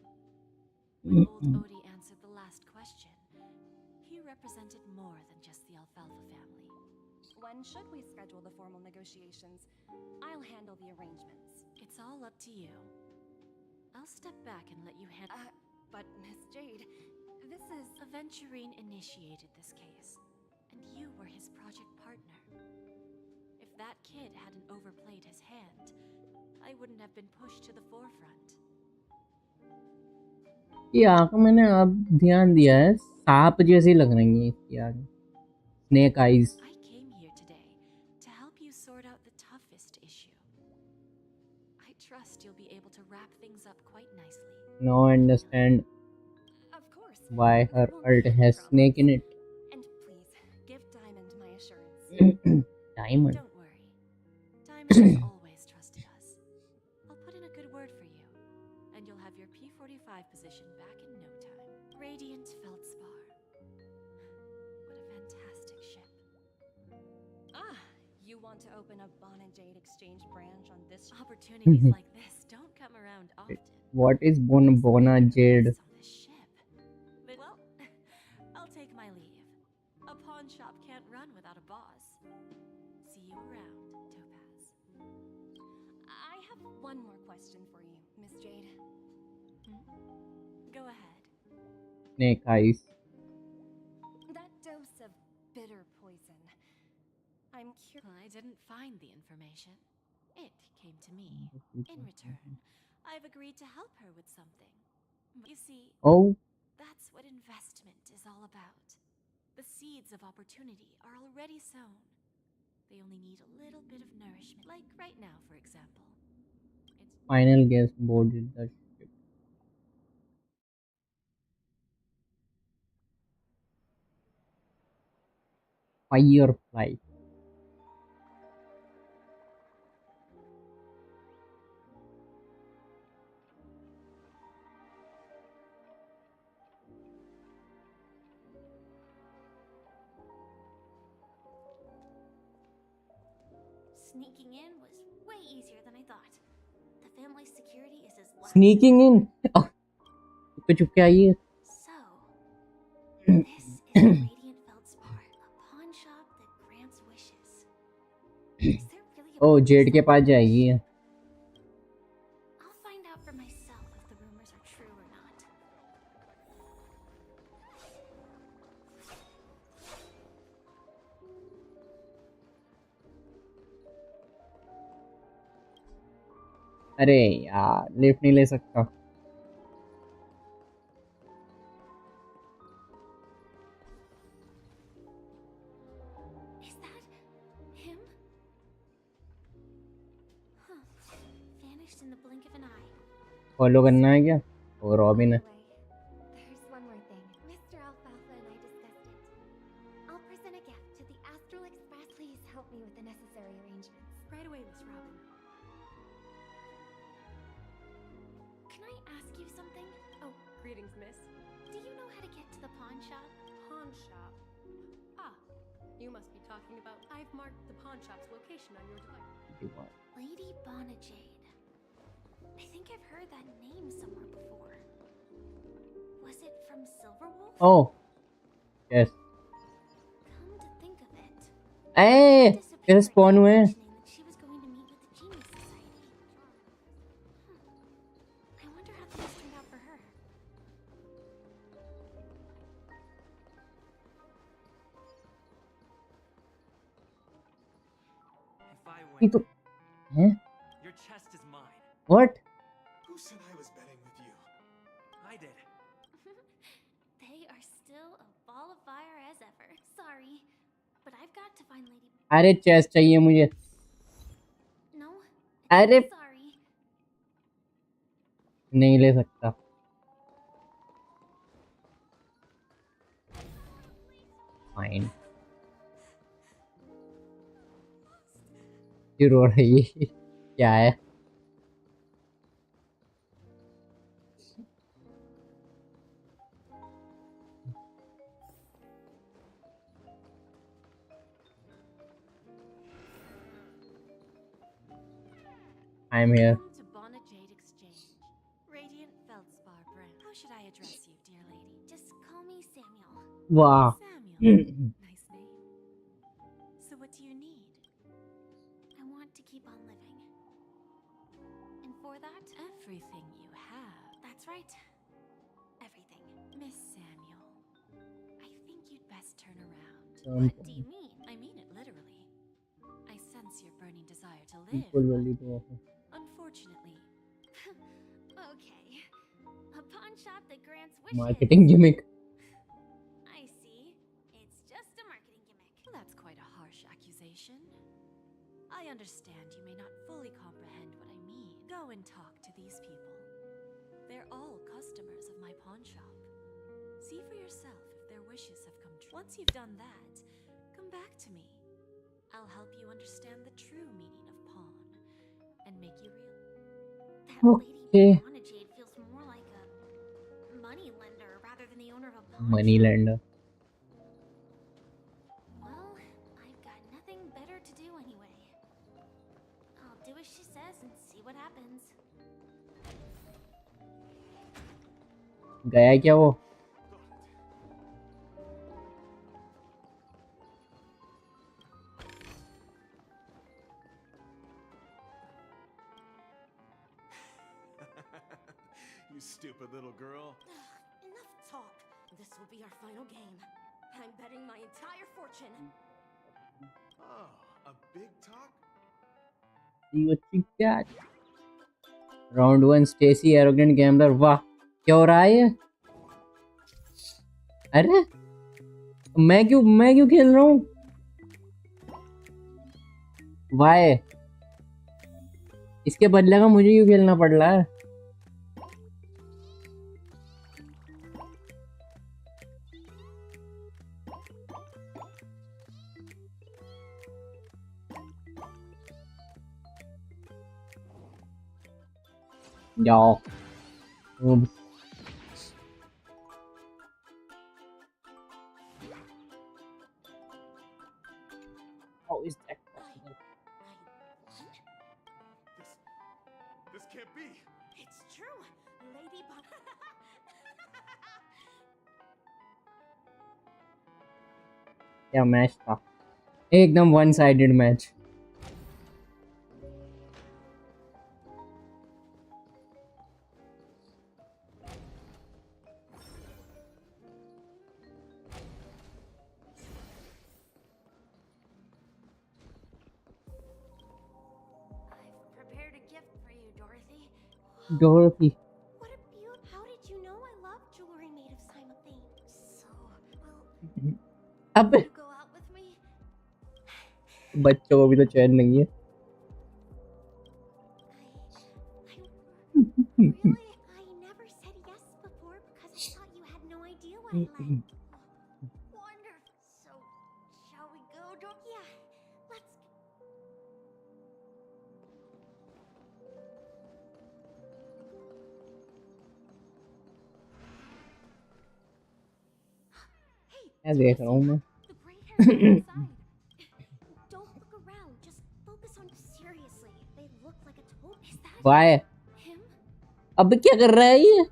When old Odie answered the last question, he represented more than just the Alfalfa family. When should we schedule the formal negotiations? I'll handle the arrangements. It's all up to you. I'll step back and let you handle. But Miss Jade, this is... Aventurine initiated this case, and you were his project partner. If that kid hadn't overplayed his hand, I wouldn't have been pushed to the forefront. ये आंखों मैंने अब ध्यान दिया है, सांप जैसी लग रही हैं इसकी आंखें. Snake eyes. I came here today to help you sort out the toughest issue. I trust you'll be able to wrap things up quite nicely. Now I understand why her ult has snake in it. And please, give Diamond my assurance. Diamond. Don't worry. Diamond has always trusted us. I'll put in a good word for you, and you'll have your P-45 position back in no time. Radiant Feldspar. What a fantastic ship. You want to open a Bon and Jade exchange branch on this ship? Opportunities like this don't come around often. What is Bona Jade? But, well, I'll take my leave. A pawn shop can't run without a boss. See you around, Topaz. I have one more question for you, Miss Jade. Go ahead. Snake eyes. That dose of bitter poison. I'm curious. I didn't find the information. It came to me. In return, I've agreed to help her with something. You see, that's what investment is all about. The seeds of opportunity are already sown. They only need a little bit of nourishment, like right now, for example. Final guest boarded the ship. Firefly. Sneaking in was way easier than I thought. The family's security is as large. Sneaking in. Oh, चुपके आइए. So, this is a Radiant Feldspar, a pawn shop that grants wishes. Is there really a Oh, Z के पास जाएगी. I'll find out for myself if the rumors are true or not. अरे यार lift नहीं ले सकता. Is that him? Huh. Vanished in the blink of an eye. Follow करना है क्या? और रॉबिन है. There's one more thing. Mr. Alfalfa and I discussed it. I'll present a gift to the Astral Express. Please help me with the necessary arrangements. Right away, Miss Robin. Can I ask you something? Oh, greetings, miss. Do you know how to get to the pawn shop? Pawn shop. Ah, you must be talking about... I've marked the pawn shop's location on your device. Lady Bonajade. I think I've heard that name somewhere before. Was it from Silverwolf? Oh, yes. Come to think of it. Hey, कैसे spawn हुए? She was going to meet with the Genius Society. I wonder how things turned out for her. If I ये win, तो Huh? Your chest is mine. What? Who said I was betting with you? I did. They are still a ball of fire as ever. Sorry, but I've got to find Lady. अरे chess चाहिए मुझे. No, अरे sorry. नहीं ले सकता. Fine. क्यों रो रही है? क्या है? I'm here. Welcome to Bonajade Exchange. Radiant Feldspar brand. How should I address you, dear lady? Just call me Samuel. Wow. Samuel. Nice name. So what do you need? I want to keep on living. And for that, Everything you have. that's right. Everything. Miss Samuel, I think you'd best turn around. What do you mean? I mean it literally. I sense your burning desire to live. Equal value to offer. Unfortunately, Okay. A pawn shop that grants wishes. Marketing gimmick. I see. It's just a marketing gimmick. well, that's quite a harsh accusation. I understand you may not fully comprehend what I mean. Go and talk to these people. They're all customers of my pawn shop. See for yourself if their wishes have come true. Once you've done that, come back to me. I'll help you understand the true meaning of pawn and make you real. That Okay. lady Bonajade feels more like a money lender rather than the owner of a pawn Money shop. lender. Well, I've got nothing better to do anyway. I'll do as she says and see what happens. गया क्या वो? You stupid little girl. Enough talk. This will be our final game. I'm betting my entire fortune. Oh, a big talk? See what you got. Round 1 Stacy arrogant gambler. वाह क्या हो रहा है? अरे मैं क्यों खेल रहा हूँ? वाई इसके बदले का मुझे क्यों खेलना पड़ रहा है? जाओ. How is that possible? This can't be. It's true. Lady Bon. क्या मैच था? एकदम one sided match. I've prepared a gift for you, Dorothy. Dorothy. What a beaut. How did you know I love jewelry made of cymothane? So, well, अब you go out with me? बच्चों को भी तो चैन नहीं है. Really? I never said yes before because I thought you had no idea what I liked. Wonderful. So, shall we go, Yeah, let's. क्या देख रहा हूँ मैं? The gray hair outside. Don't look around. Just focus on seriously. They look like a total. Is that why him? अब क्या कर रहा है ये?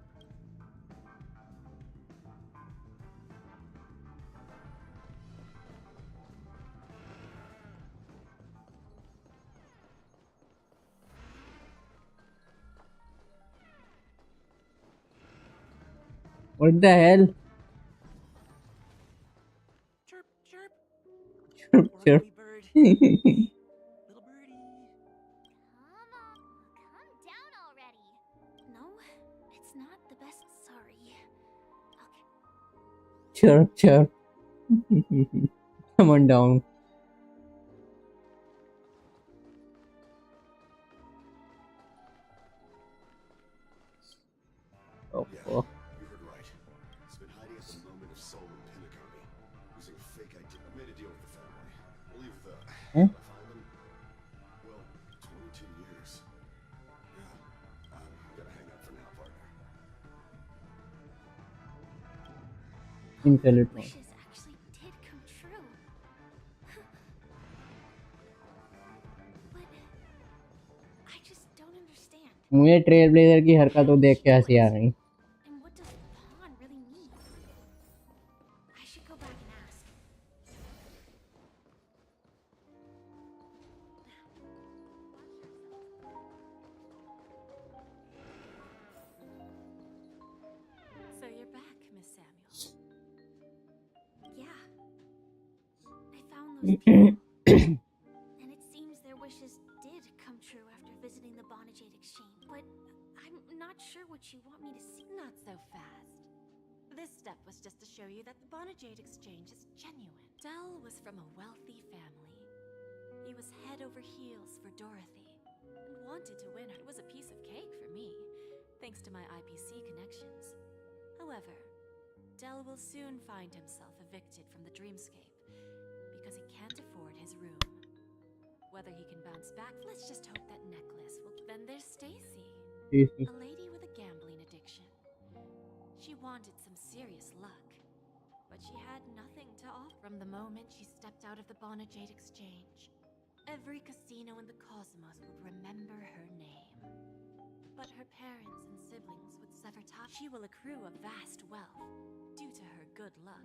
What the hell? Chirp, chirp. Chirp, chirp. Early bird. Little birdie. Chirp, chirp. Come on down. Oh, Yeah, fuck. you heard right. He's been hiding at the moment of soul in PENACONY, using a fake ID. I made a deal with the family. We'll leave the... Huh? How'd I find them? Well, 22 years. Yeah, gotta hang up for now, partner. Infinite one. Wishes actually did come true. But I just don't understand. मुझे trail blazer की हरकतों देख के हंसी आ रही. And what does pawn really mean? I should go back and ask. So you're back, Miss Samuel. Yeah. I found those people. And it seems their wishes did come true after visiting the Bonajade Exchange. But I'm not sure what you want me to see. Not so fast. This step was just to show you that the Bonajade Exchange is genuine. Dell was from a wealthy family. He was head over heels for Dorothy and wanted to win her. It was a piece of cake for me, thanks to my IPC connections. However, Dell will soon find himself evicted from the dreamscape because he can't afford his room. Whether he can bounce back, let's just hope that necklace will... Then there's Stacy, a lady with a gambling addiction. She wanted some serious luck, but she had nothing to offer. From the moment she stepped out of the Bonajade Exchange, every casino in the cosmos would remember her name. But her parents and siblings would sever ties. She will accrue a vast wealth due to her good luck,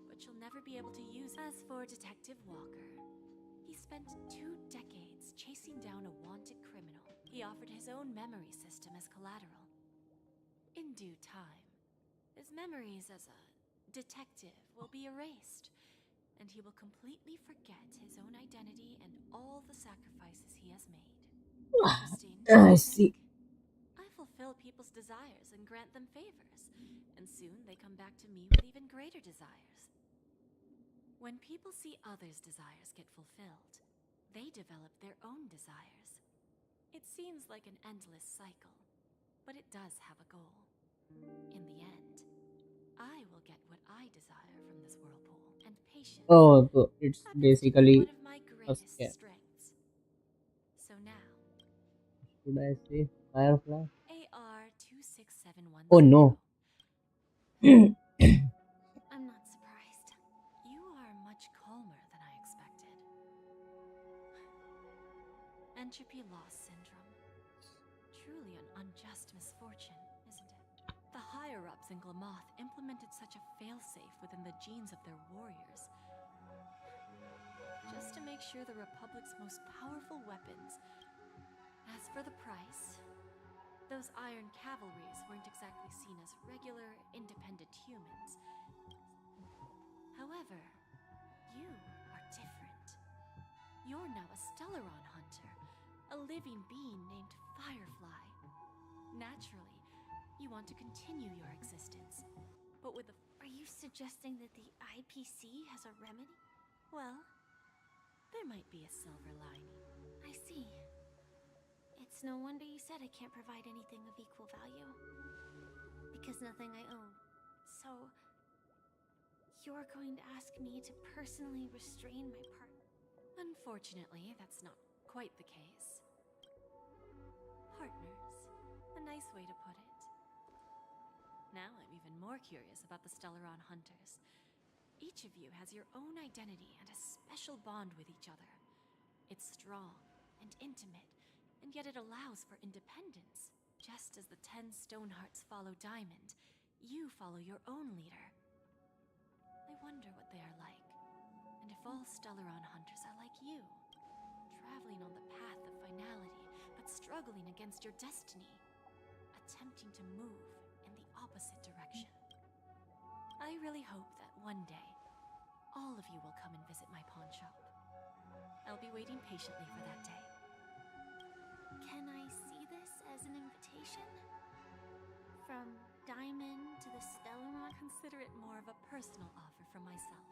but she'll never be able to use. As for Detective Walker, he spent 2 decades chasing down a wanted criminal. He offered his own memory system as collateral. In due time, his memories as a detective will be erased, and he will completely forget his own identity and all the sacrifices he has made. Interesting, I don't you see. think? I fulfill people's desires and grant them favors, and soon they come back to me with even greater desires. When people see others' desires get fulfilled, they develop their own desires. It seems like an endless cycle, but it does have a goal. In the end, I will get what I desire from this whirlpool, and patience Oh, so it's happens to be basically one of my a greatest scam. strengths. So now, Should I say Firefly? AR-2671. Oh no. I'm not surprised. You are much calmer than I expected. Entropy loss syndrome. Truly an unjust misfortune, isn't it? The higher-ups in Glamoth implemented such a failsafe within the genes of their warriors, just to make sure the Republic's most powerful weapons. As for the price, those iron cavalries weren't exactly seen as regular, independent humans. However, you are different. You're now a Stellaron hunter, a living being named Firefly. Naturally, you want to continue your existence, but with a... Are you suggesting that the IPC has a remedy? Well, there might be a silver lining. I see. It's no wonder you said I can't provide anything of equal value. Because nothing I own. So, you're going to ask me to personally restrain my partner? Unfortunately, that's not quite the case. Partners. A nice way to put it. Now I'm even more curious about the Stellaron hunters. Each of you has your own identity and a special bond with each other. It's strong and intimate, and yet it allows for independence. Just as the 10 Stonehearts follow Diamond, you follow your own leader. I wonder what they are like, and if all Stellaron hunters are like you, traveling on the path of finality, but struggling against your destiny, attempting to move in the opposite direction. I really hope that one day, all of you will come and visit my pawn shop. I'll be waiting patiently for that day. Can I see this as an invitation? From Diamond to the Stellaron consider it more of a personal offer from myself.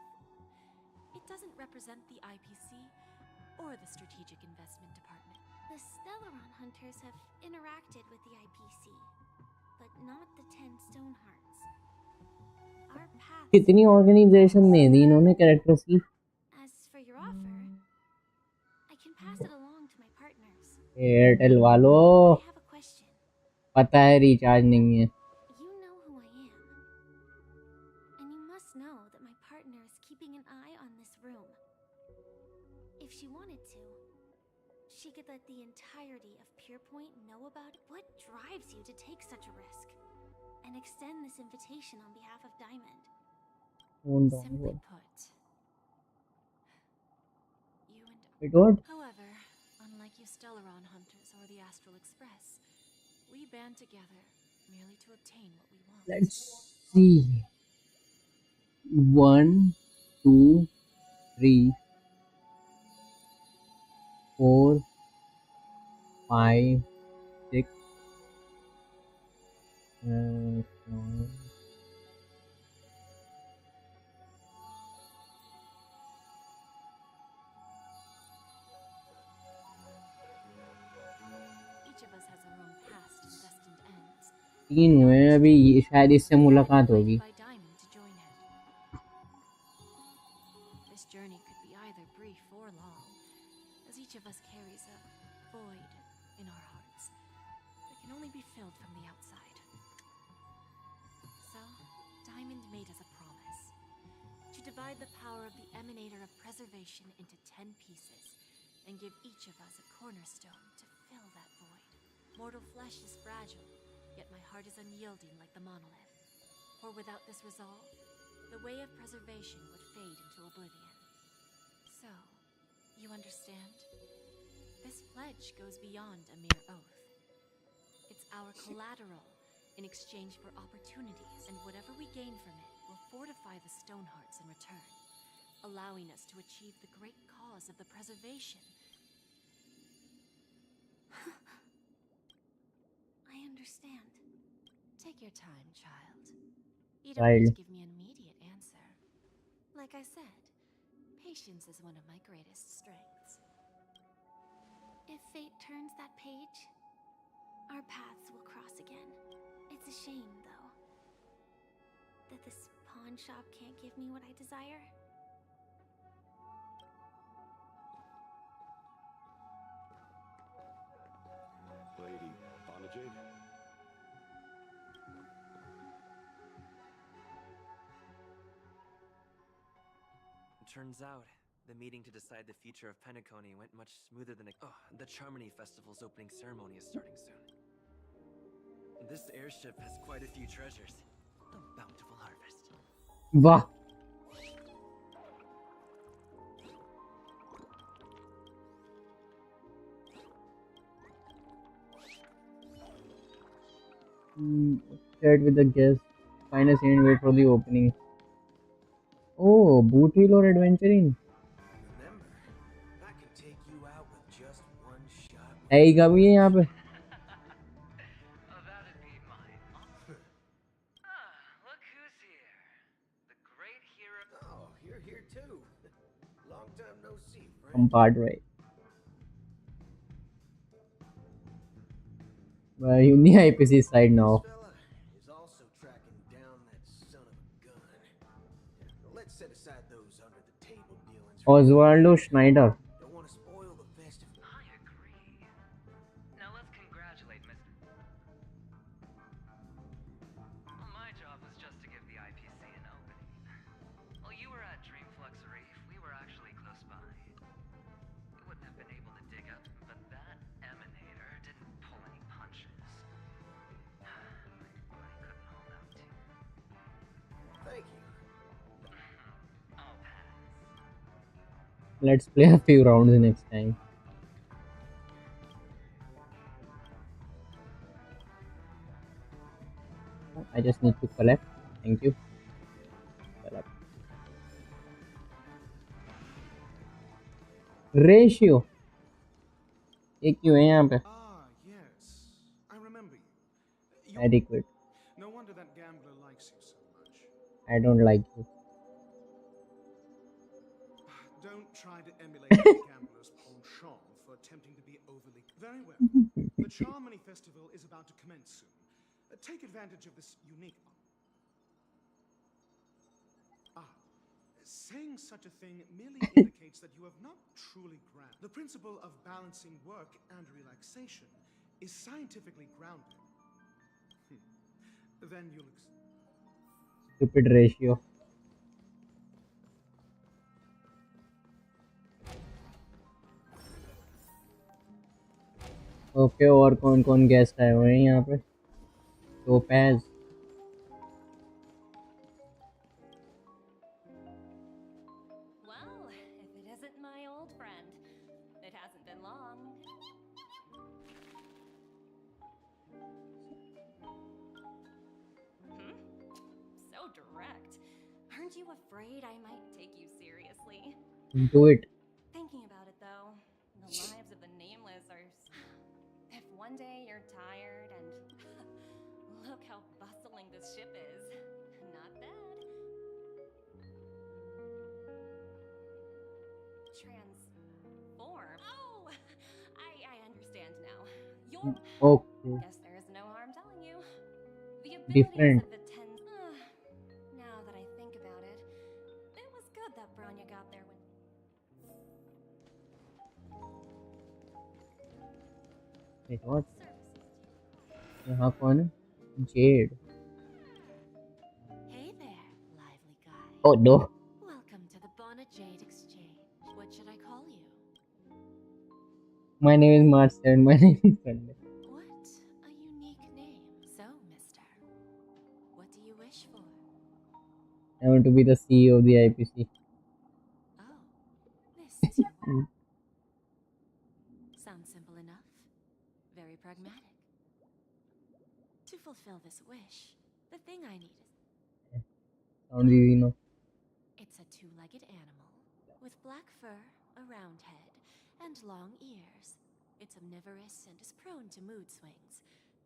It doesn't represent the IPC or the Strategic Investment Department. The Stellaron hunters have interacted with the IPC, but not the 10 stone hearts. Our paths. कितनी organisation में दी इन्होंने characters की? As for your offer, I can pass it along to my partners. Airtel वालों, I have a question. पता है recharge नहीं है. You know who I am. And you must know that my partner is keeping an eye on this room. If she wanted to, she could let the entirety of Purepoint know about it. What drives you to take such a risk and extend this invitation on behalf of Diamond? Simply put, you and Wait, what? However, unlike you Stellaron hunters or the Astral Express, we band together merely to obtain what we want. Let's see. 1, 2, 3, 4, 5, 6, 7. Each of us has our own past and destined ends. 3 हुए हैं अभी. शायद इससे मुलाकात होगी. By Diamond to join it. This journey could be either brief or long, as each of us carries a void in our hearts that can only be filled from the outside. So, Diamond made us a promise to divide the power of the Emanator of Preservation into 10 pieces and give each of us a cornerstone to fill that void. Mortal flesh is fragile, yet my heart is unyielding like the monolith. For without this resolve, the way of preservation would fade into oblivion. So, you understand? This pledge goes beyond a mere oath. It's our collateral in exchange for opportunities, and whatever we gain from it will fortify the Stonehearts in return, allowing us to achieve the great cause of the preservation. I understand. Take your time, child. You don't need to give me an immediate answer. Like I said, patience is one of my greatest strengths. If fate turns that page, our paths will cross again. It's a shame, though, that this pawn shop can't give me what I desire. Lady Bonajade? Turns out, the meeting to decide the future of PENACONY went much smoother than Oh, the Charmony Festival's opening ceremony is starting soon. This airship has quite a few treasures. A bountiful harvest. वाह. Chat with the guest. Find a scene, wait for the opening. Oh, boot wheel or adventuring? Remember, I can take you out with just one shot. Hey, कभी है यहाँ पे? That'd be mine. Look who's here. The great hero. Oh, you're here too. Long time no see, friend. Compadre. You need IPC side now. Is also tracking down that son of a gun. Let's set aside those under the table dealings. Osvaldo Schneider. Don't want to spoil the festival. I agree. Now let's congratulate Mr. Well, my job was just to give the IPC an opening. While you were at Dreamflux Reef, we were actually close by. We wouldn't have been able to dig up, but that emanator didn't pull any punches. I couldn't hold out to. Thank you. I'll pass. Let's play a few rounds next time. I just need to collect. Thank you. Collect. Ratio. ये क्यों है यहाँ पे? Ah, yes. I remember you. Adequate. No wonder that gambler likes you so much. I don't like this. Don't try to emulate the gambler's penchant for attempting to be overly... Very well. The Charmony Festival is about to commence soon. Take advantage of this unique... Saying such a thing merely indicates that you have not truly grasped. The principle of balancing work and relaxation is scientifically grounded. Then you'll... Stupid ratio. Okay और कौन कौन guest आए हुए हैं यहाँ पे? Topaz Well, if it isn't my old friend, it hasn't been long. So direct. Aren't you afraid I might take you seriously? do it. Thinking about it though, the lives of the nameless are... If one day you're tired and... Look how bustling this ship is. Not bad. Transform. Oh! I understand now. You're... Okay. Guess there is no harm telling you. The abilities Different. of the ten... now that I think about it, it was good that Branya got there when... Wait, what? यहाँ कौन है? Jade. Hey there, lively guy. Oh no. Welcome to the Bona Jade Exchange. What should I call you? My name is Marcel. My name is Sunday. What a unique name. So, mister, what do you wish for? I want to be the CEO of the IPC. Oh, this is your wish. Sounds simple enough. Very pragmatic. To fulfill this wish, the thing I need is... Sounds easy, no? It's a two-legged animal with black fur, a round head, and long ears. It's omnivorous and is prone to mood swings.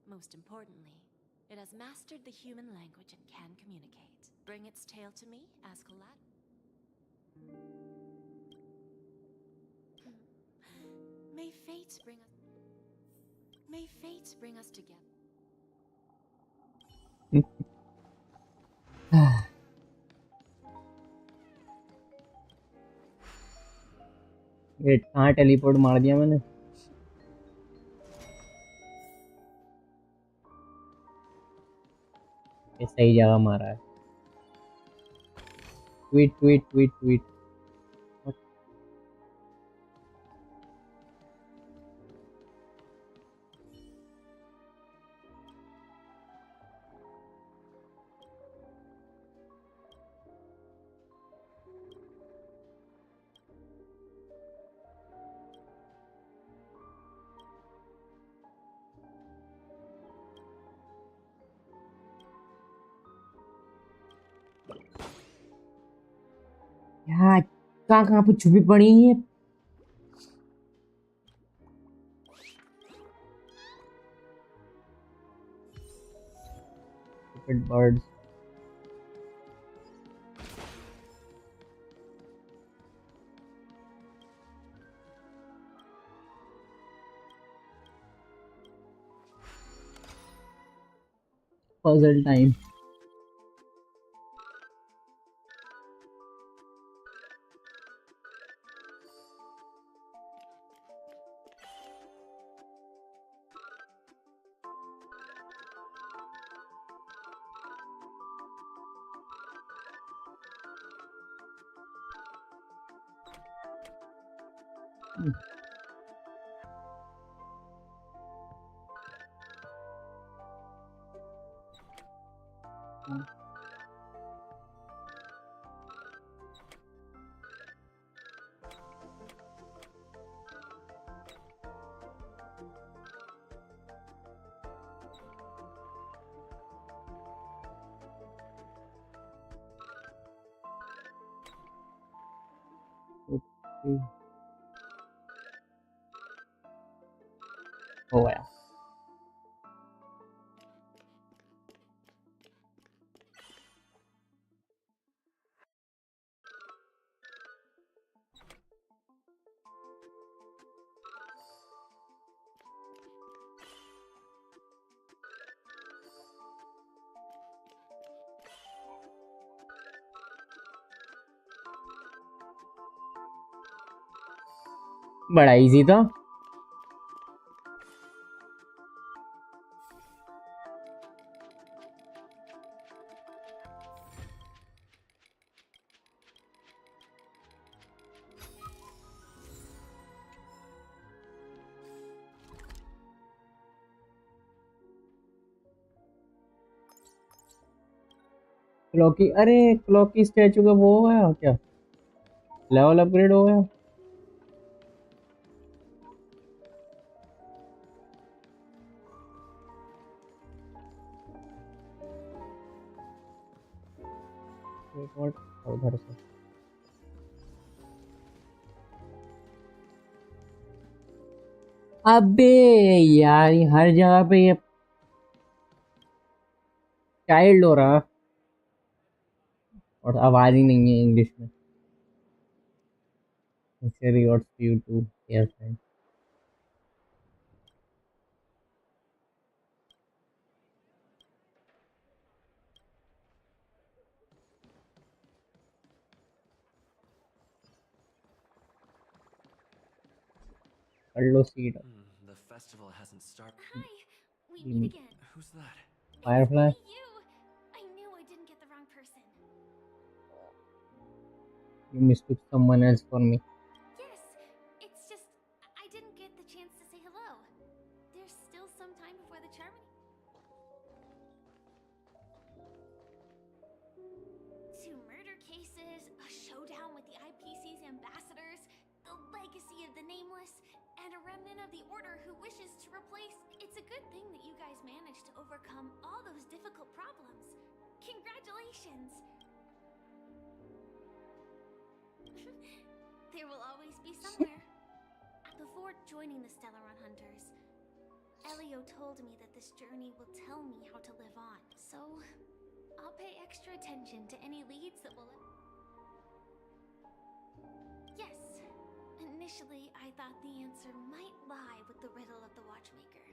Most importantly, it has mastered the human language and can communicate. Bring its tail to me, ask Colad. May fate bring us... May fate bring us together. Wait कहाँ teleport मार दिया मैंने? ये सही जगह मारा है. Tweet tweet tweet tweet. यार कहाँ पे छुपी पड़ी है? Stupid birds. Puzzle time. Okay. Oh yeah. बड़ा इजी था। क्लॉकी, अरे क्लॉकी स्टैचू का वो हो गया क्या? लेवल अपग्रेड हो गया? एक और उधर से अबे यार, ये हर जगह पे ये चाइल्ड हो रहा और आवाज ही नहीं है इंग्लिश में। Rewards you to yes friend. लो seat The festival hasn't started. Hi, we meet again. Who's that? Firefly. You! I knew I didn't get the wrong person. You mistook someone else for me. Yes, it's just I didn't get the chance to say hello. There's still some time before the ceremony. Two murder cases, a showdown with the IPC's ambassadors, the legacy of the Nameless, and a remnant of the Order who wishes to replace. It's a good thing that you guys managed to overcome all those difficult problems. Congratulations! There will always be somewhere. Before joining the Stellaron Hunters, Elio told me that this journey will tell me how to live on. So, I'll pay extra attention to any leads that will... Yes. Initially, I thought the answer might lie with the riddle of the Watchmaker.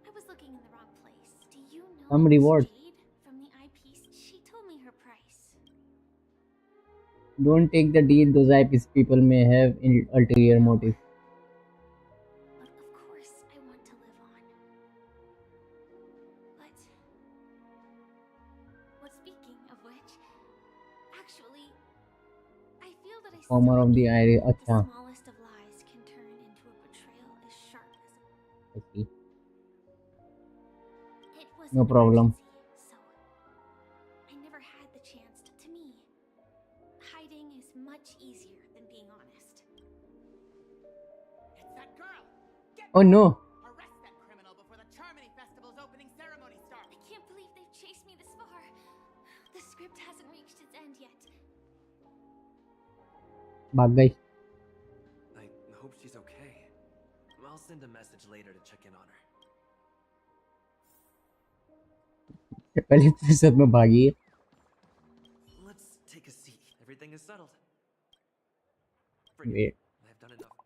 I was looking in the wrong place. Do you know Some reward. Jade from the eyepiece? She told me her price. Don't take the deal. Those IPs people may have ulterior motive. But of course, I want to live on. But speaking of which, actually, I feel that I still Former of the Iris. the Acha. smallest of lies can turn into a betrayal as sharp as I see. it was No an problem. emergency, so I never had the chance to me. Hiding is much easier than being honest. It's that girl! Oh no. Arrest that criminal before the Charmony Festival's opening ceremony starts! I can't believe they've chased me this far. The script hasn't reached its end yet. भाग गई। I hope she's okay. I'll send a message later to check in on her. पहले तो सब में भागी है। Let's take a seat. Everything is settled. Wait. I've done enough.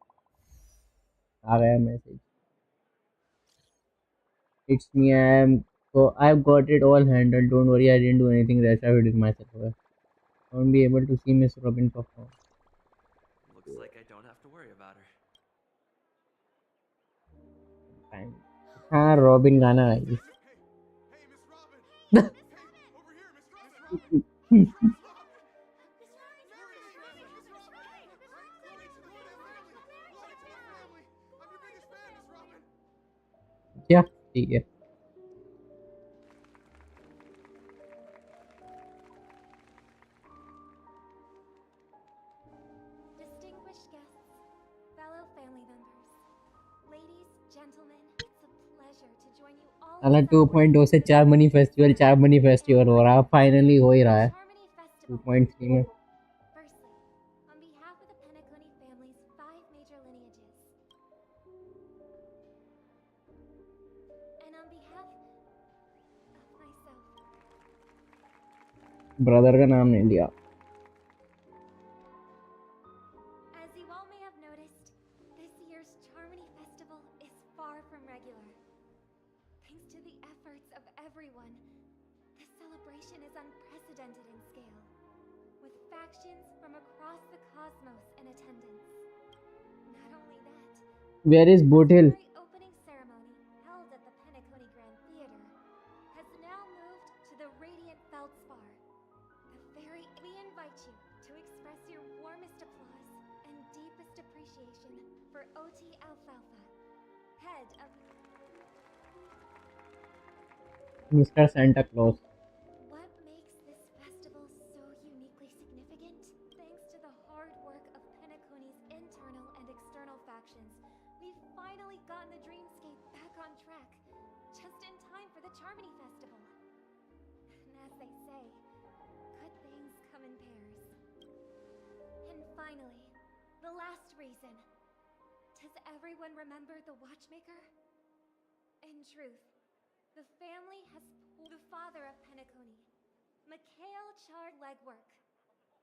आ गया message. It's me. I've got it all handled. Don't worry, I didn't do anything rash. I did it myself. I won't be able to see Miss Robin perform. Looks like I don't have to worry about her. Fine. हाँ, robin गाना गाएगी। क्या? ठीक है। Distinguished guests, fellow family members, ladies, gentlemen, it's a pleasure to join you all. साला 2.2 से चारमनी festival हो रहा है। फाइनली हो ही रहा है 2.3 में। Firstly, on behalf of the PENACONY family's 5 major lineages, and on behalf of myself, brother का नाम नहीं लिया। as you all may have noticed, this year's Charmony Festival is far from regular. Thanks to the efforts of everyone, this celebration is unprecedented in scale, with factions from across the cosmos in attendance. Not only that, Where is Boot Hill? the opening ceremony held at the PENACONY Grand Theater has now moved to the Radiant Feldspar. We invite you to express your warmest applause and deepest appreciation for OT Alfalfa, head of Mr. Santa Claus. What makes this festival so uniquely significant? Thanks to the hard work of PENACONY's internal and external factions, we've finally gotten the dreamscape back on track, just in time for the Charmony Festival. And as they say, good things come in pairs. And finally, the last reason. Does everyone remember the watchmaker? In truth, the family has the father of PENACONY, Mikhail Char Legwork,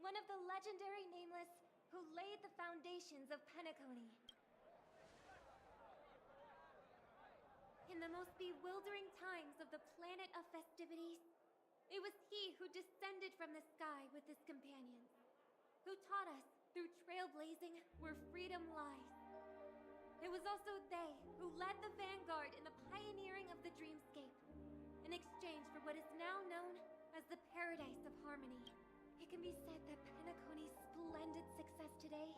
one of the legendary nameless who laid the foundations of PENACONY. In the most bewildering times of the planet of festivities, it was he who descended from the sky with his companions, who taught us through trailblazing where freedom lies. It was also they who led the vanguard in the pioneering of the dreamscape, in exchange for what is now known as the Paradise of Harmony. It can be said that PENACONY's splendid success today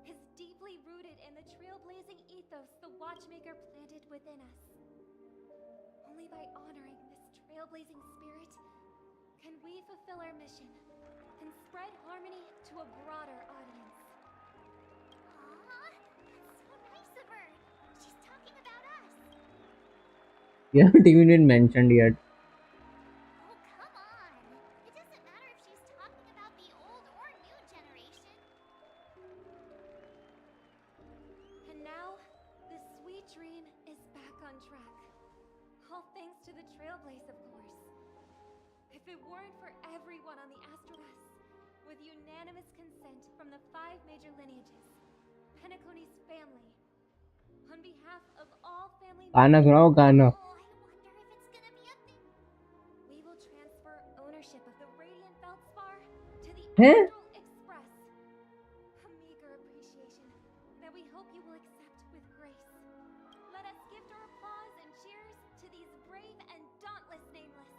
is deeply rooted in the trailblazing ethos the watchmaker planted within us. Only by honoring this trailblazing spirit can we fulfill our mission and spread harmony to a broader audience. Aw, that's so nice of her. She's talking about us. You haven't even been mentioned yet. Oh, come on. It doesn't matter if she's talking about the old or new generation. And now, the sweet dream is back on track. All thanks to the Trailblaze, of course. If it weren't for everyone on the Astrobus, with unanimous consent from the 5 major lineages, PENACONY's family, on behalf of all family गाना सुनाओ गाना. we will transfer ownership of the Radiant Feldspar to the हैं? Astral Express. A meager appreciation that we hope you will accept with grace. Let us gift our applause and cheers to these brave and dauntless nameless.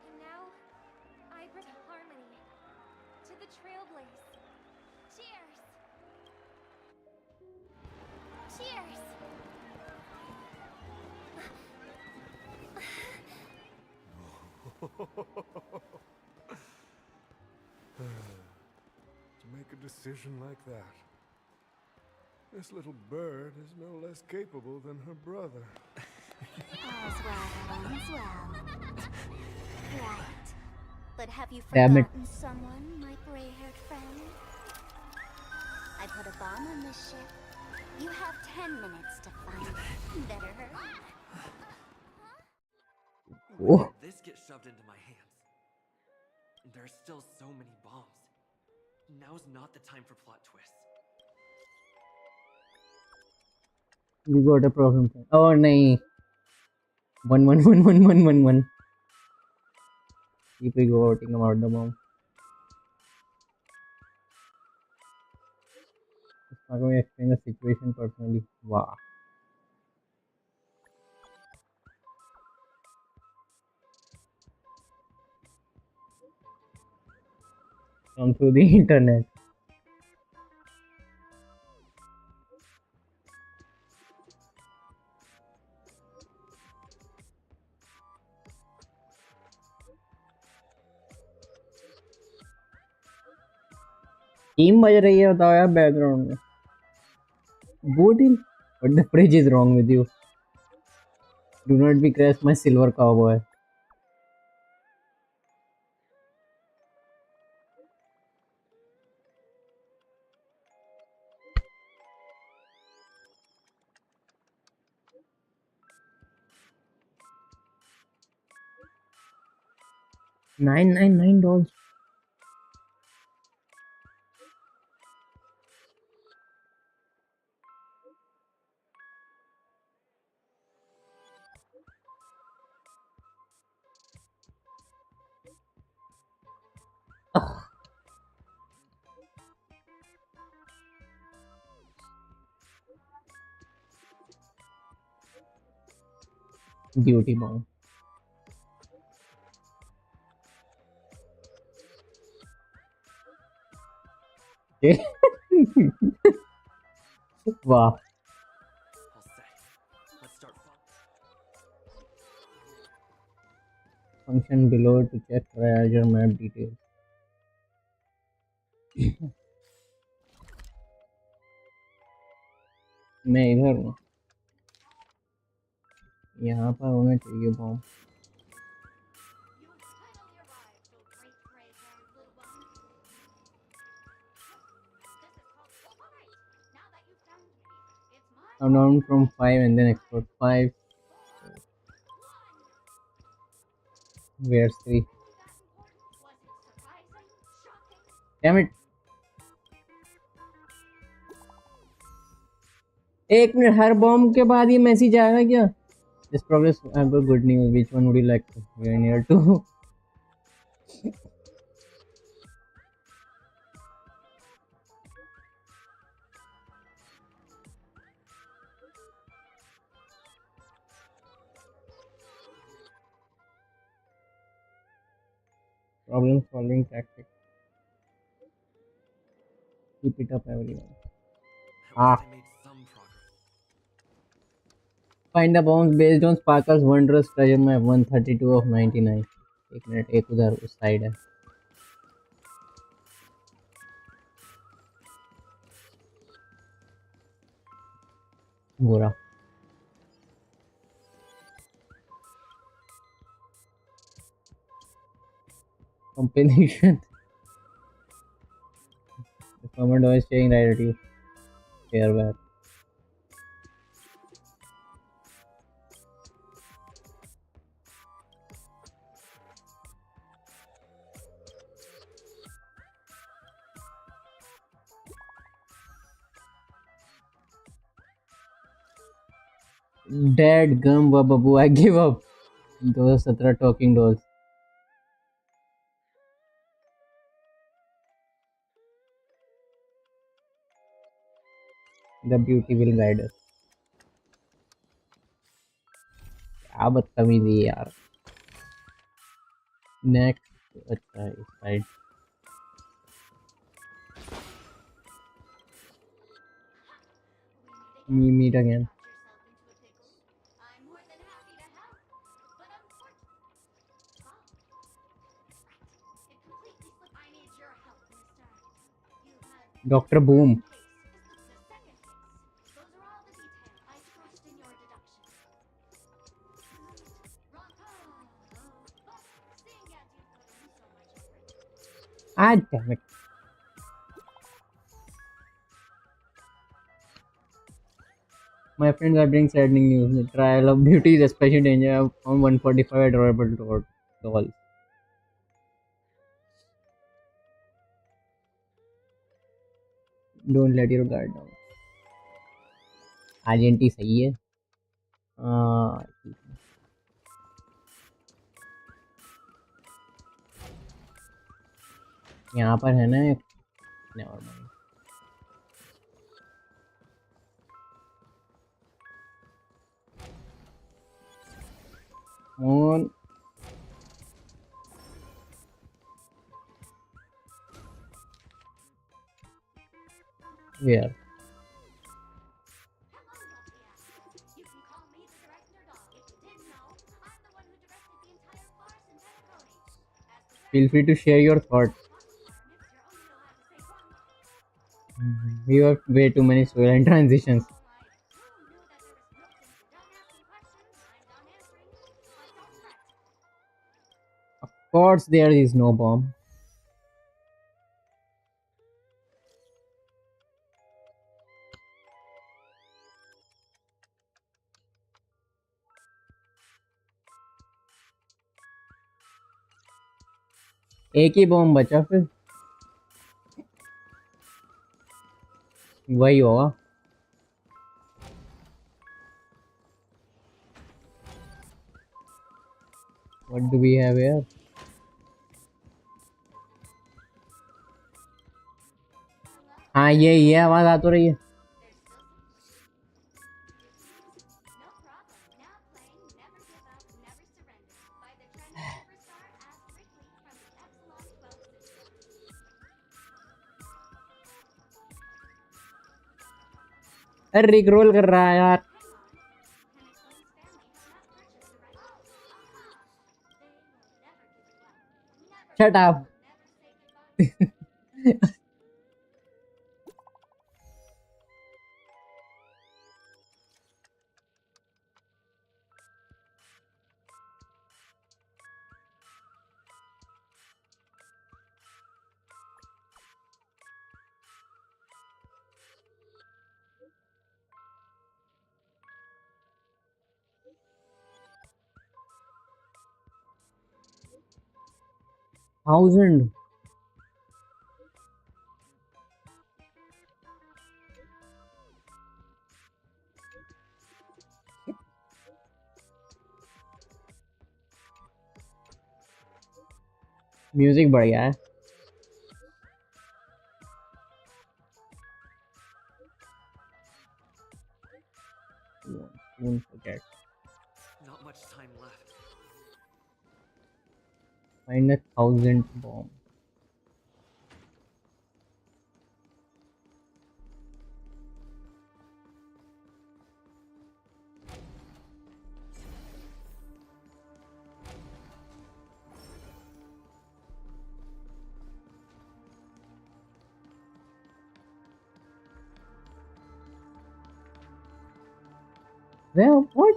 And now, I bring harmony to the Trailblaze. Cheers! Cheers! To make a decision like that. This little bird is no less capable than her brother. All's well, all's well. Right. But have you Damn it. forgotten someone, my gray-haired friend? I put a bomb on this ship. You have 10 minutes to find it. Better hurry. Oh. When did this get shoved into my hands? There's still so many bombs. Now's not the time for plot twists. We got a problem. Oh, nahi. 1111111. Keep reporting about the bomb. How can we explain the situation personally? Wow. Come through the internet. Team बज रही है बताओ यार background में. Boodle, what the fridge is wrong with you? Do not be crash my silver cowboy. $999. Beauty bomb. Wow. All set. Let's start. Function below to check larger map details. मैं इधर हूँ, यहाँ पर होना चाहिए bomb. I'm down from 5 and then export 5. Where's 3? Damn it! एक minute, हर bomb के बाद ये मैसेज आएगा क्या? This progress, I've got good news. Which one would you like to hear near to? Problem solving tactic. Keep it up, everyone. Ah. Find the bombs based on Sparkle's wondrous treasure map 132 of 99. एक minute, एक उधर उस side है. बुरा. Compilation. The command was saying right at you. Here back. Dead gum babu, I give up. Those 17 talking dolls. The beauty will guide us. क्या बदतमीजी है यार. Next, अच्छा इस side. We meet again. Dr. Boom. Ah, damn it. My friends are bringing saddening news. The trial of beauty is especially dangerous. I found 145 adorable dolls. Don't let your guard down. आरजेंटी सही है. यहाँ पर है ना एक. Never mind. On. Where? Feel free to share your thoughts. We have way too many storyline transitions. Of course, there is no bomb. एक ही bomb बचा फिर. वही होगा. What do we have here? हाँ ये आवाज आ तो रही है. अरे रिकरोल कर रहा है यार। Shut up. Thousand. म्यूजिक बढ़िया है। Won't forget. Not much time left. Find 1,000 bomb. Well, what?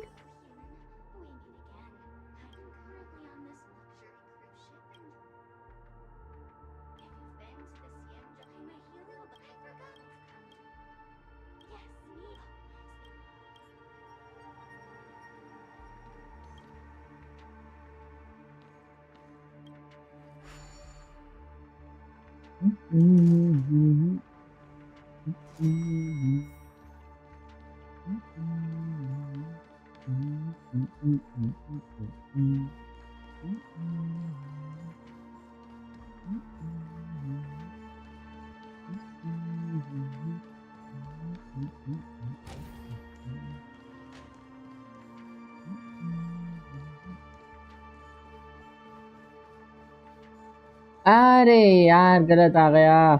अरे यार गलत आ गया।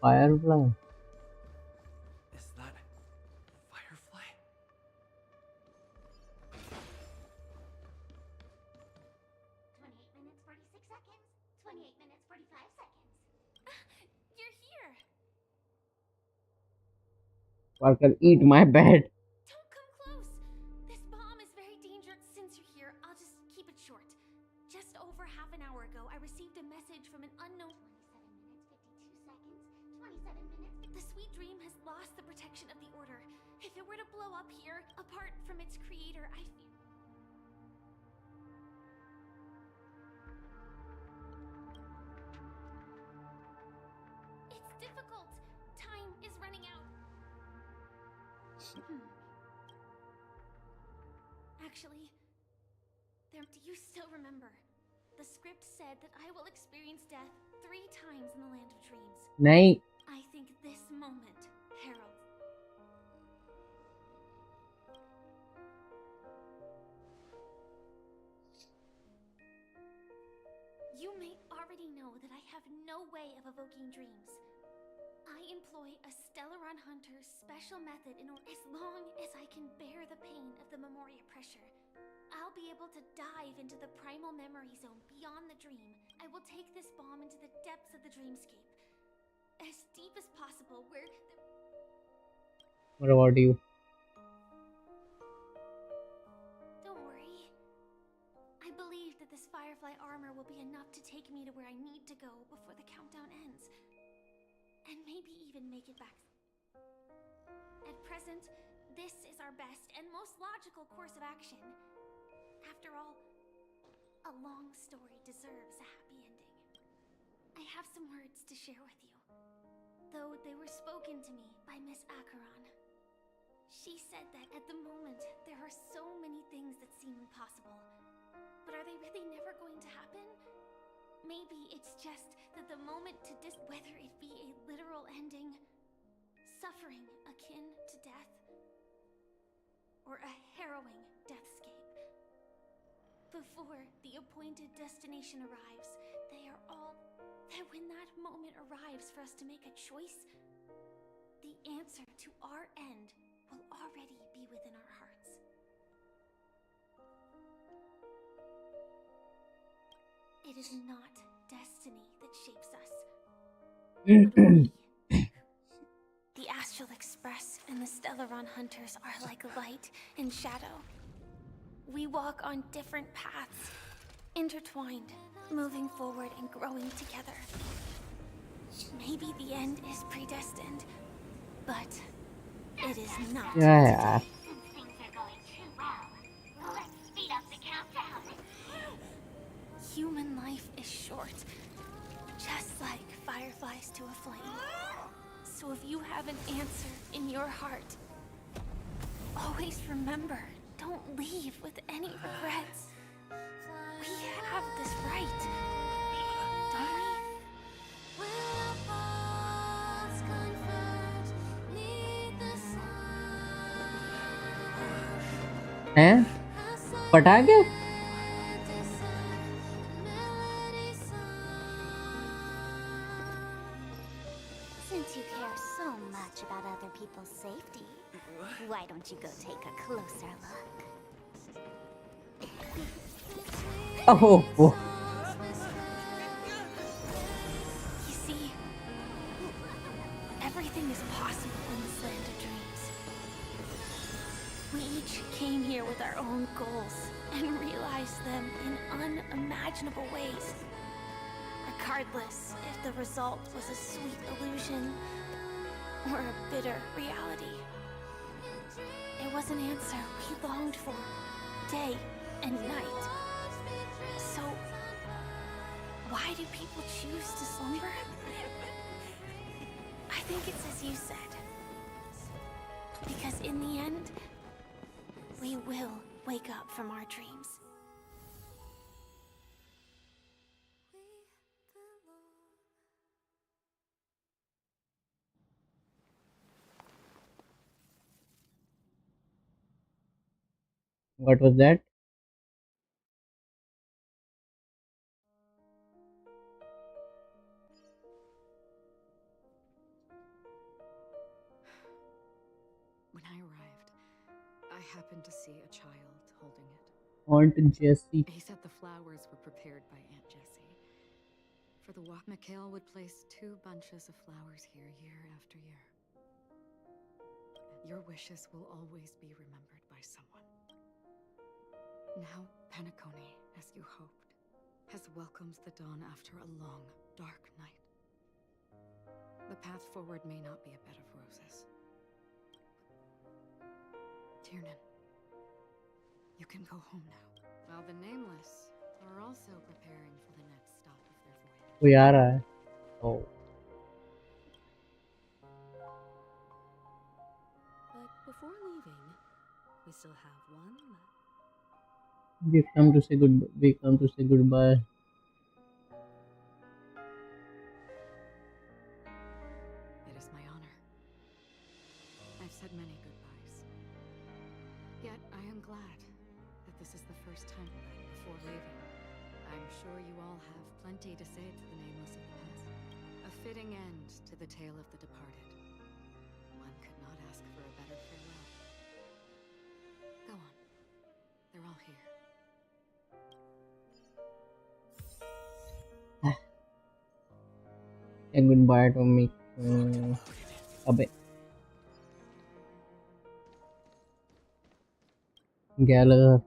Firefly. Is that Firefly? 28 minutes, 46 seconds. 28 minutes, 45 seconds. You're here. Parker, eat my bed. Don't come close. This bomb is very dangerous. Since you're here, I'll just keep it short. Just over half an hour ago, I received a message from an unknown. 27 minutes, 52 seconds. 27 minutes. The Sweet Dream has lost the protection of the Order. If it were to blow up here, apart from its creator, I fear. It's difficult. Time is running out. Actually, do you still remember? The script said that I will experience death 3 times in the Land of Dreams. नहीं। I think this moment heralds. You may already know that I have no way of evoking dreams. I employ a Stellaron Hunter's special method in order, as long as I can bear the pain of the Memoria pressure. I'll be able to dive into the primal memory zone beyond the dream. I will take this bomb into the depths of the dreamscape. As deep as possible, where What about you? Don't worry. I believe that this Firefly armor will be enough to take me to where I need to go before the countdown ends. And maybe even make it back. At present, this is our best and most logical course of action. After all, a long story deserves a happy ending. I have some words to share with you, though they were spoken to me by Miss Acheron. She said that at the moment, there are so many things that seem impossible. But are they really never going to happen? Maybe it's just that the moment to whether it be a literal ending, suffering akin to death, or a harrowing deathscape, before the appointed destination arrives, that when that moment arrives for us to make a choice, the answer to our end will already be within our hearts. It is not destiny that shapes us, but we. The Astral Express and the Stellaron Hunters are like light and shadow. We walk on different paths, intertwined, moving forward and growing together. Maybe the end is predestined, but it is not. Yeah. Things are going too well. Let's speed up the countdown. Human life is short, just like fireflies to a flame. So if you have an answer in your heart, always remember, don't leave with any regrets. We have this right, don't we? हैं? पटाखे? Since you care so much about other people's safety, why don't you go take a closer look? Oh. You see, everything is possible in this land of dreams. We each came here with our own goals and realized them in unimaginable ways. Regardless if the result was a sweet illusion or a bitter reality. It was an answer we longed for, day and night. So, why do people choose to slumber? I think it's as you said. Because in the end, we will wake up from our dreams. What was that? When I arrived, I happened to see a child holding it. Aunt Jessie. He said the flowers were prepared by Aunt Jessie. For the walk, Mikhail would place 2 bunches of flowers here year after year. Your wishes will always be remembered by someone. Now, PENACONY, as you hoped, has welcomed the dawn after a long, dark night. The path forward may not be a bed of roses. Tiernan, you can go home now. While the Nameless are also preparing for the next stop of their voyage. कोई आ रहा है. Oh. But before leaving, we still have one left. We come to say goodbye. It is my honor. I've said many goodbyes. Yet I am glad that this is the first time before leaving. I'm sure you all have plenty to say to the Nameless of the past. A fitting end to the tale of the departed. One could not ask for a better farewell. Go on. They're all here. A goodbye to me. अबे. Gallagher.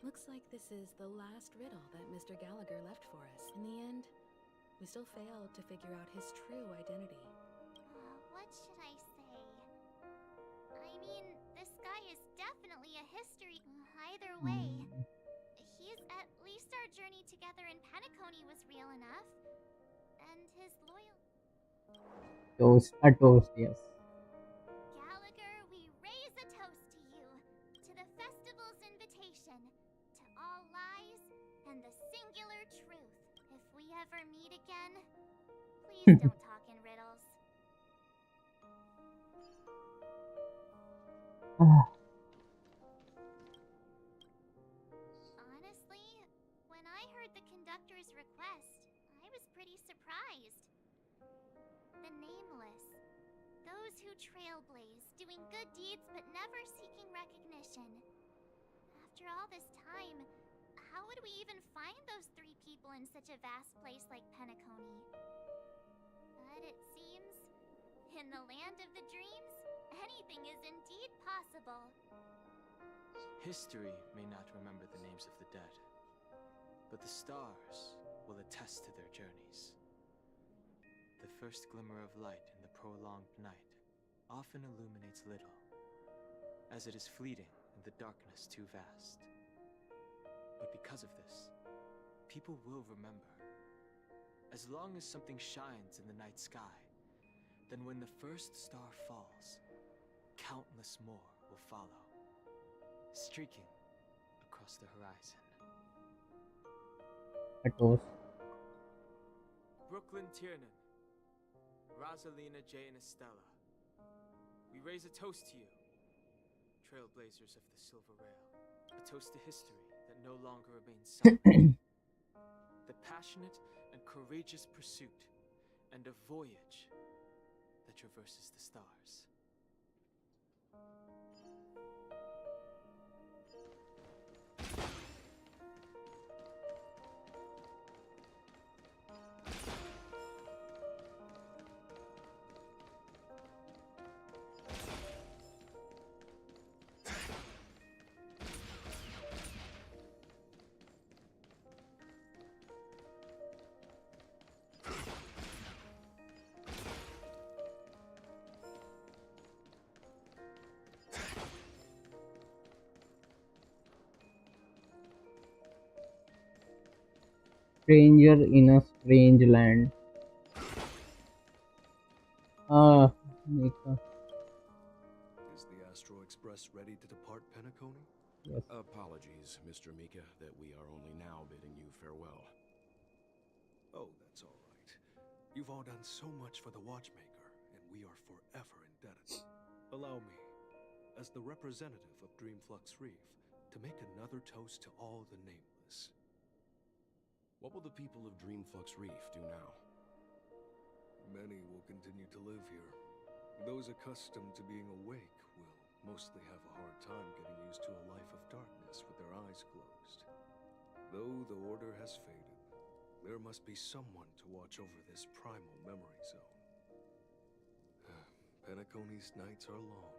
Looks like this is the last riddle that Mr. Gallagher left for us. In the end, we still failed to figure out his true identity. What should I say? I mean, this guy is definitely a history. Either way, at least our journey together in PENACONY was real enough. And his A toast, yes. Gallagher, we raise a toast to you, to the festival's invitation, to all lies and the singular truth. If we ever meet again, please don't talk in riddles. When I heard the conductor's request, I was pretty surprised. The nameless. Those who trailblaze, doing good deeds but never seeking recognition. After all this time, how would we even find those 3 people in such a vast place like PENACONY? But it seems, in the land of the dreams, anything is indeed possible. History may not remember the names of the dead, but the stars will attest to their journeys. The first glimmer of light in the prolonged night often illuminates little, as it is fleeting and the darkness too vast. But because of this, people will remember. As long as something shines in the night sky, then when the first star falls, countless more will follow, streaking across the horizon. Brooklyn Tiernan, Rosalina J. and Estella, we raise a toast to you, trailblazers of the Silver Rail, a toast to history that no longer remains silent, the passionate and courageous pursuit, and a voyage that traverses the stars. Stranger in a strange land. Ah, Mika. Is the Astro Express ready to depart PENACONY? Yes. Apologies, Mr. Mika, that we are only now bidding you farewell. Oh, that's all right. You've all done so much for the Watchmaker, and we are forever indebted. Allow me, as the representative of Dreamflux Reef, to make another toast to all the nameless. What will the people of Dreamflux Reef do now? Many will continue to live here. Those accustomed to being awake will mostly have a hard time getting used to a life of darkness with their eyes closed. Though the order has faded, there must be someone to watch over this primal memory zone. PENACONY's nights are long,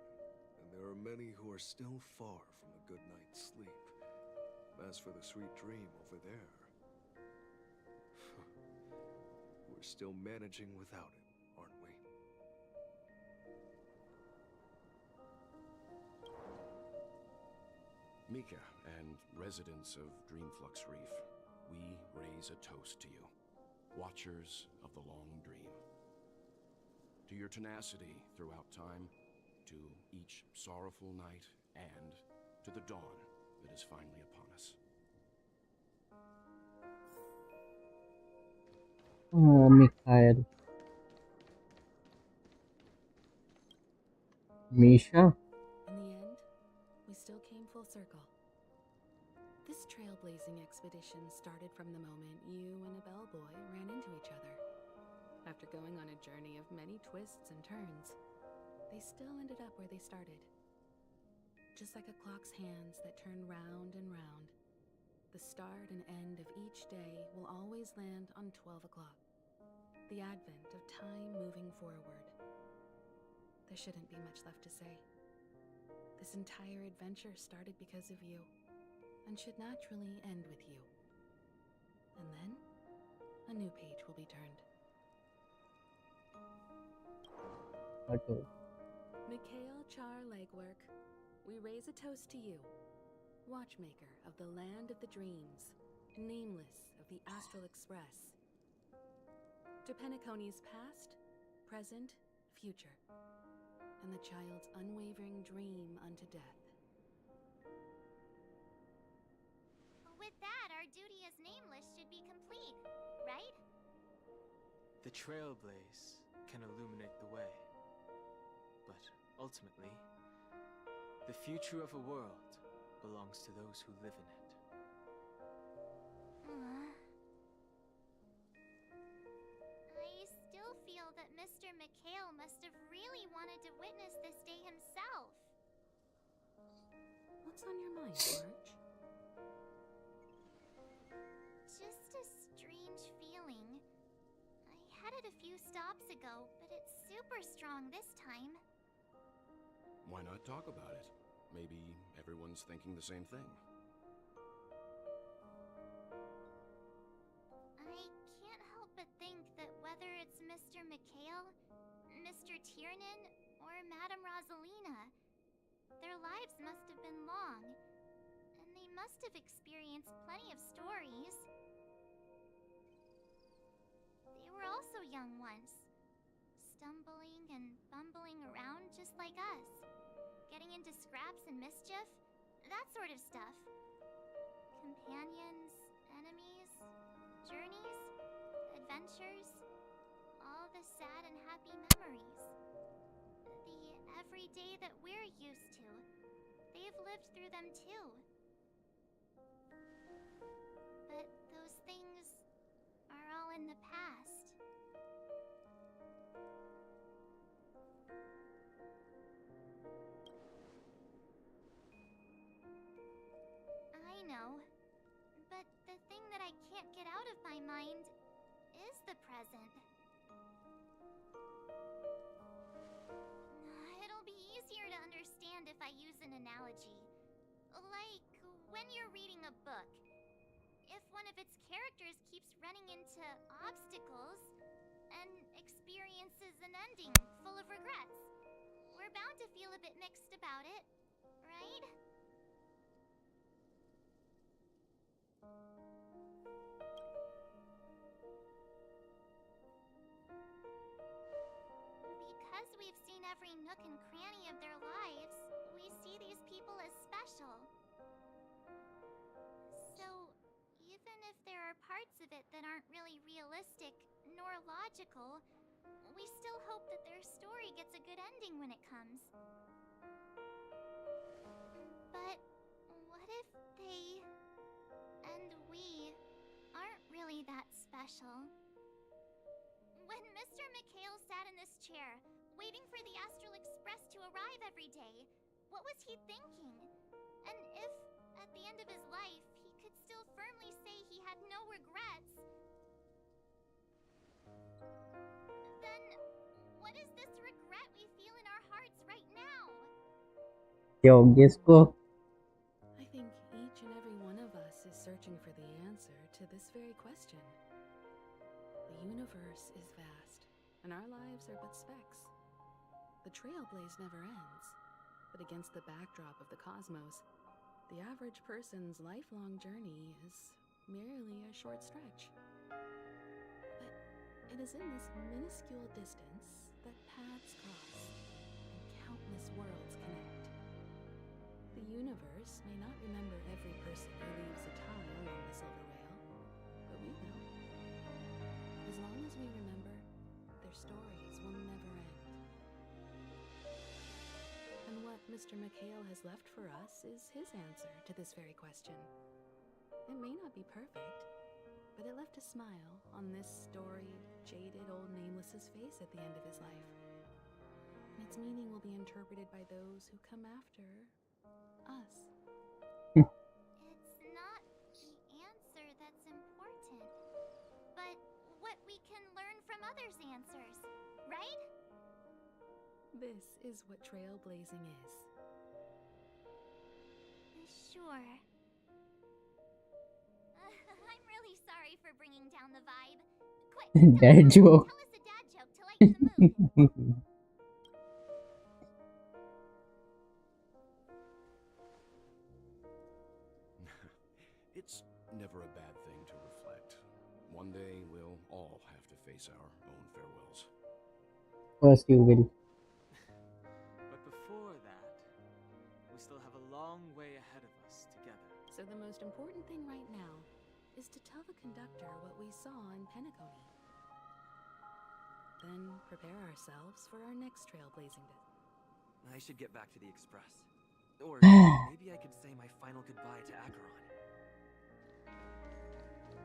and there are many who are still far from a good night's sleep. As for the sweet dream over there, we're still managing without it, aren't we? Mika and residents of Dreamflux Reef, we raise a toast to you, watchers of the long dream. To your tenacity throughout time, to each sorrowful night, and to the dawn that is finally upon us. Oh, Mikhail. Misha? In the end, we still came full circle. This trailblazing expedition started from the moment you and a bellboy ran into each other. After going on a journey of many twists and turns, they still ended up where they started. Just like a clock's hands that turn round and round, the start and end of each day will always land on 12 o'clock. The advent of time moving forward. There shouldn't be much left to say. This entire adventure started because of you, and should naturally end with you. And then, a new page will be turned. Mikhail Char Legwork, we raise a toast to you, watchmaker of the land of the dreams, nameless of the Astral Express. To PENACONY's past, present, future, and the child's unwavering dream unto death. With that, our duty as nameless should be complete, right? The trailblaze can illuminate the way, but ultimately, the future of a world belongs to those who live in it. wanted to witness this day himself. What's on your mind, March? Just a strange feeling. I had it a few stops ago, but it's super strong this time. Why not talk about it? Maybe everyone's thinking the same thing. I can't help but think that whether it's Mr. Mikhail, Mr. Tiernan, or Madame Rosalina, their lives must have been long, and they must have experienced plenty of stories. They were also young once, stumbling and bumbling around just like us, getting into scraps and mischief, that sort of stuff. Companions, enemies, journeys, adventures, all the sad and happy memories. The everyday that we're used to, they've lived through them too. But those things are all in the past. I know, but the thing that I can't get out of my mind is the present. It'll be easier to understand if I use an analogy. Like when you're reading a book. If one of its characters keeps running into obstacles and experiences an ending full of regrets, we're bound to feel a bit mixed about it, right? Because we've seen every nook and cranny of their lives, we see these people as special. So, even if there are parts of it that aren't really realistic nor logical, we still hope that their story gets a good ending when it comes. But what if they and we aren't really that special? When Mr. Mikhail sat in this chair, waiting for the Astral Express to arrive every day, what was he thinking? And if, at the end of his life, he could still firmly say he had no regrets, then what is this regret we feel in our hearts right now? Yo, जिसको I think each and every one of us is searching for the answer to this very question. The universe is vast, and our lives are but specks. The trailblaze never ends, but against the backdrop of the cosmos, the average person's lifelong journey is merely a short stretch. But it is in this minuscule distance that paths cross and countless worlds connect. The universe may not remember every person who leaves a tie along the silver rail, but we will. As long as we remember, their stories will never end. And what Mr. Mikhail has left for us is his answer to this very question. It may not be perfect, but it left a smile on this storied, jaded old Nameless's face at the end of his life. And its meaning will be interpreted by those who come after us. It's not the answer that's important, but what we can learn from others' answers, right? This is what trailblazing is. Sure. I'm really sorry for bringing down the vibe. Quick, dad joke. tell us a dad joke to lighten the mood. It's never a bad thing to reflect. One day we'll all have to face our own farewells. First you will. But before that, we still have a long way ahead of us together. So the most important thing right now is to tell the conductor what we saw in PENACONY. Then prepare ourselves for our next trailblazing day. I should get back to the Express. Or maybe I could say my final goodbye to Acheron.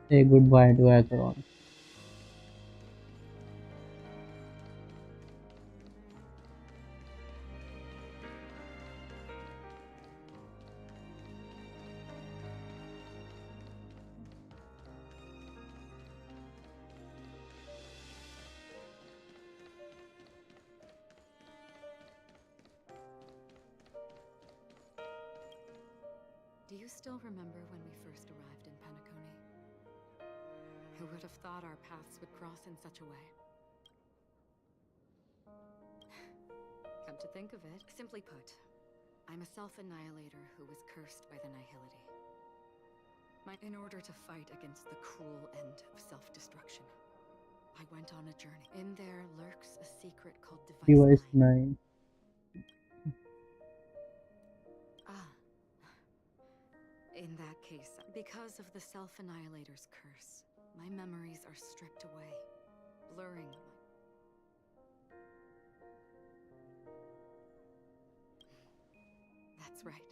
Say goodbye to Acheron. you still remember when we first arrived in PENACONY? Who would have thought our paths would cross in such a way? Come to think of it, simply put, I'm a self-annihilator who was cursed by the Nihility. In order to fight against the cruel end of self-destruction, I went on a journey. In there lurks a secret called Device Device 9. 9. In that case, because of the self-annihilator's curse, my memories are stripped away, blurring my... That's right.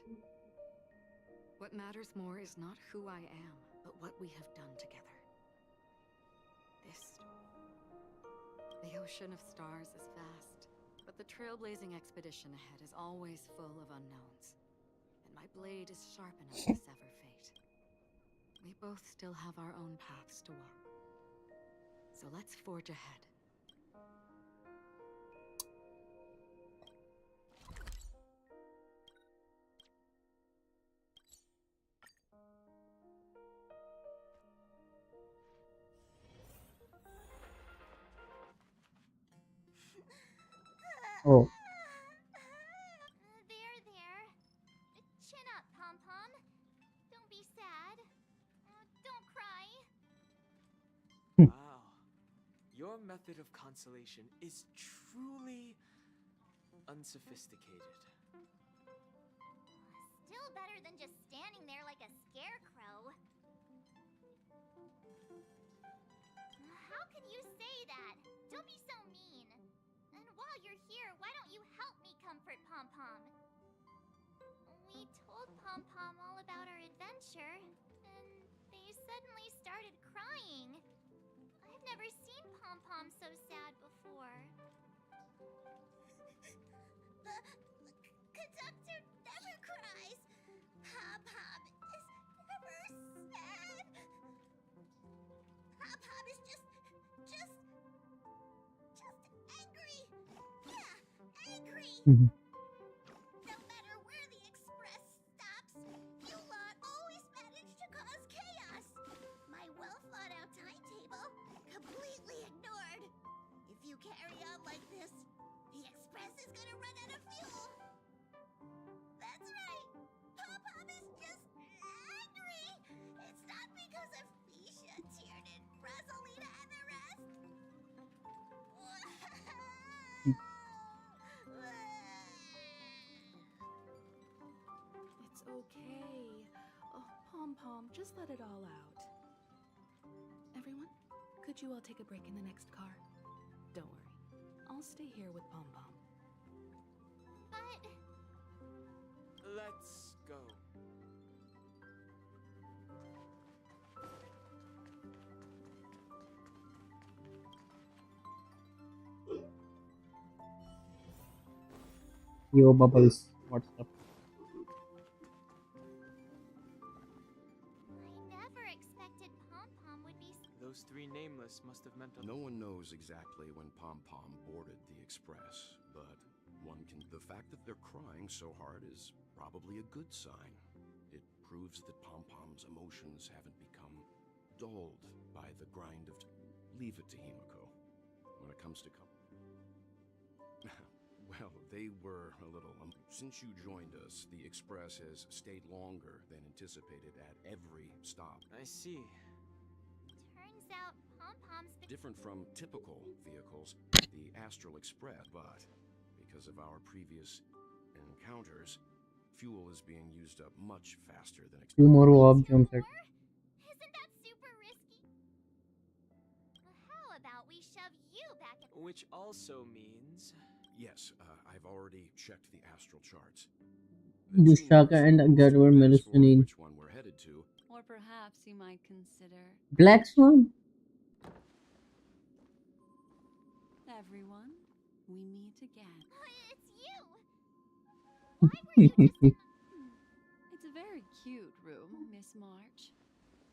What matters more is not who I am, but what we have done together. The ocean of stars is vast, but the trailblazing expedition ahead is always full of unknowns. And my blade is sharp enough to sever fate. We both still have our own paths to walk. So let's forge ahead. Oh. There. Chin up, Pom-Pom. Don't be sad. Don't cry. Wow. Your method of consolation is truly unsophisticated. Still better than just standing there like a scarecrow. How can you say that? Don't be so mean. And while you're here, why don't you help me comfort Pom-Pom? We told Pom-Pom all about our adventure, and they suddenly started crying. I've never seen Pom-Pom so sad before. The conductor never cries. Pom-Pom is never sad. Pom-Pom is just angry. Yeah, angry. No matter where the express stops, you lot always manage to cause chaos. My well-thought-out timetable completely ignored. If you carry on like this, the express is gonna run out of fuel. That's right. Pom-Pom is just angry. It's not because of Misha, Tiernan, Rosalina, and the rest. It's okay. Oh, Pom-Pom, just let it all out. Everyone, could you all take a break in the next car? Don't worry. I'll stay here with Pom-Pom. But... Let's go. Yo, Bubbles. What's up? I never expected Pom-Pom would be... Those three nameless must have meant a... No one knows exactly when Pom-Pom boarded the express, but the fact that they're crying so hard is probably a good sign. It proves that Pom-Pom's emotions haven't become dulled by the grind of... Leave it to Himiko. When it comes to... Well, they were a little... Since you joined us, the express has stayed longer than anticipated at every stop. I see. Turns out Pom-Pom's been... Different from typical vehicles, the Astral Express, but because of our previous encounters, fuel is being used up much faster than expected. Two more warp jumps. Isn't that super risky? How about we shove you back in... Which also means... Yes, I've already checked the astral charts. Dushaka and Garur Melusine. Which one we're headed to? Or perhaps you might consider... Black Swan? Everyone, we meet again. It's you! Why were you just... It's a very cute room, Miss March.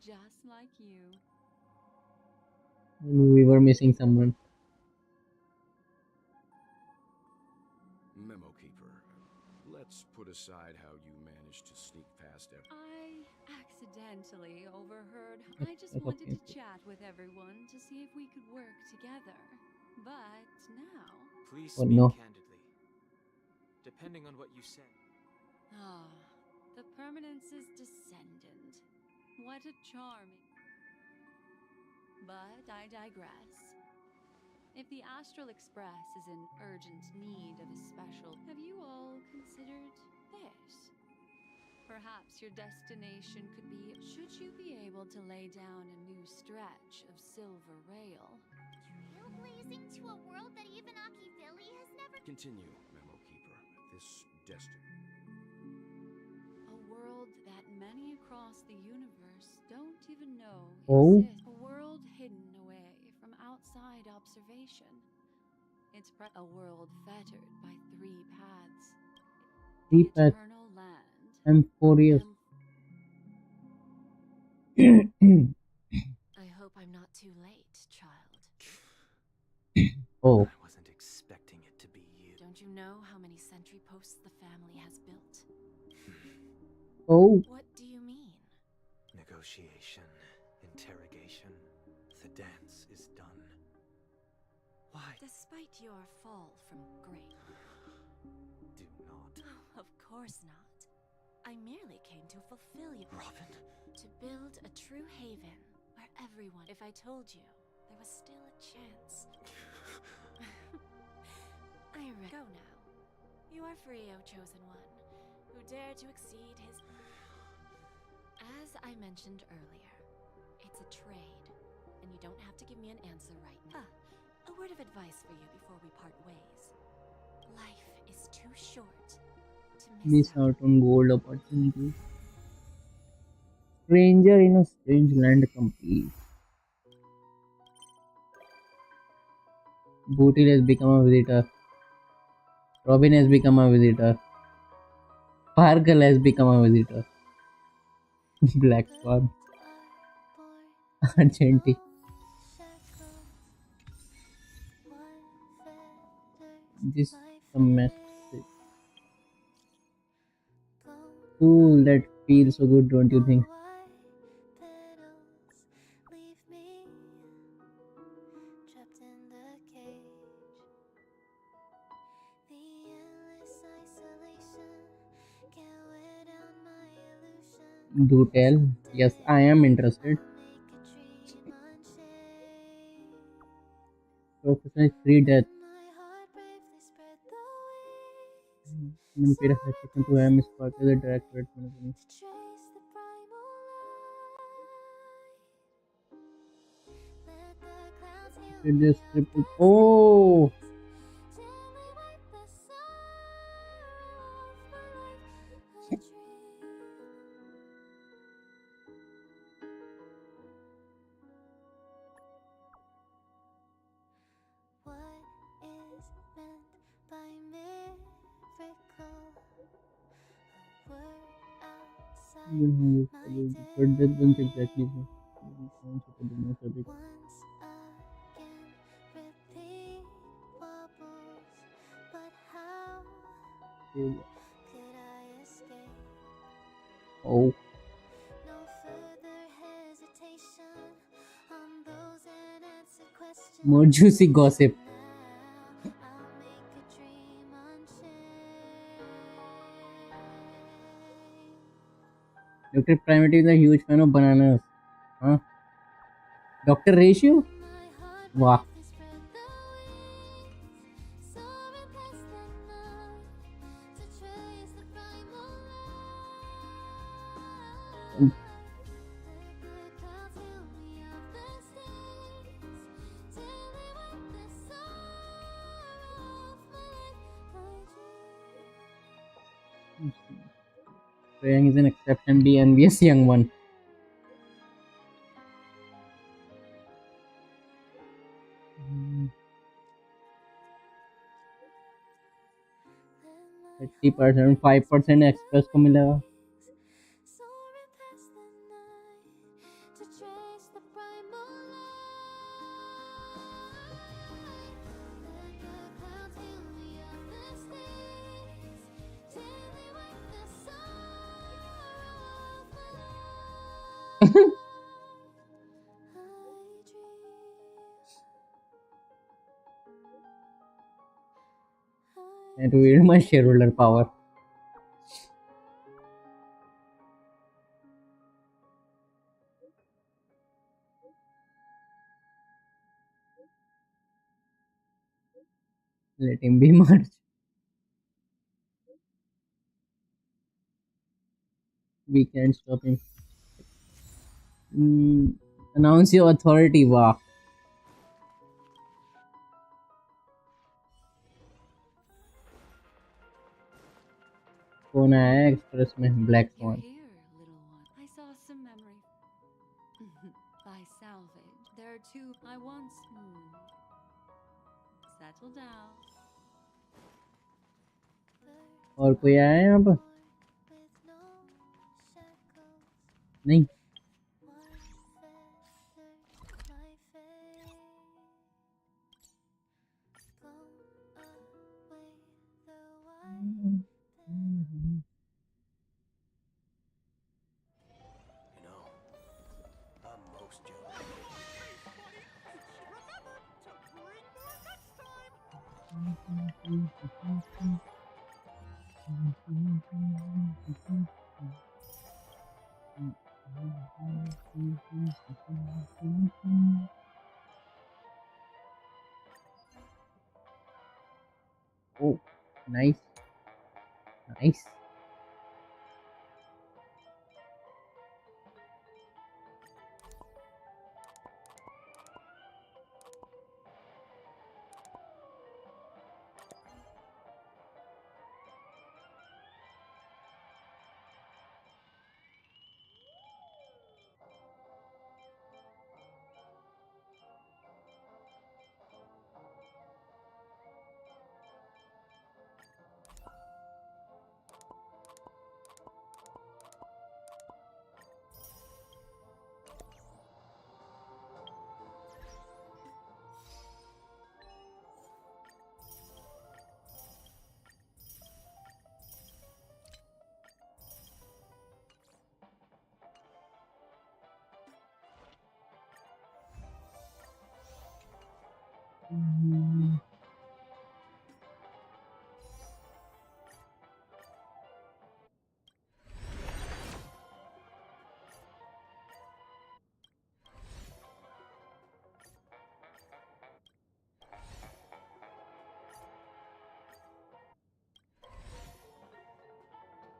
Just like you. We were missing someone. Memo Keeper, let's put aside how you managed managed to sneak past every. I accidentally overheard. I just That's wanted okay. to chat with everyone to see if we could work together. But now. Please Oh speak no. candidly. Depending on what you say. Ah, the Permanence's descendant. What a charming. But I digress. If the Astral Express is in urgent need of a special, have you all considered this? Perhaps your destination could be, should you be able to lay down a new stretch of silver rail. Trailblazing to a world that even Akivilli has never... Continue, Memo Keeper. This destiny. A world that many across the universe don't even know Oh. exists. A world hidden away from outside observation. It's a world fettered by three paths. The Deep at eternal land. I'm furious. I hope I'm not too late, child. Oh. I wasn't expecting it to be you. Don't you know how many sentry posts the family has built? Oh. What do you mean? Negotiation, interrogation. The dance is done. Why? Despite your fall from grace. Do not. Oh, of course not. I merely came to fulfill you. Robin? To build a true haven where everyone... If I told you, there was still a chance. Go now. You are free, O Chosen One, who dare to exceed his... As I mentioned earlier, it's a trade, and you don't have to give me an answer right now. A word of advice for you before we part ways. Life is too short to Miss out on gold opportunity. Stranger in a strange land complete. Booty has become a visitor. Robin has become a visitor. Sparkle has become a visitor. Black Swan. Argenti. This a message. Ooh, that feels so good, don't you think? Do tell. Yes, I am interested. Professor is free death. Peter has taken to AM Spark as a director at PENACONY. It just triple. Oh! But that wasn't exactly so. Oh. More juicy gossip. Dr. Primitive is a huge fan of bananas. Huh? Dr. Ratio? Wow. Praying is an exception, be envious young one. %, 5% express को मिलेगा. And to read my shareholder power. Let him be merged. We can't stop him. Announce your authority, वाह. कौन आया है express में? Black swan. I saw some memory. By salvage, there are two I once knew. Settle down. और कोई आया है यहाँ पर? नहीं. I'm most jealous. Oh, nice. Nice.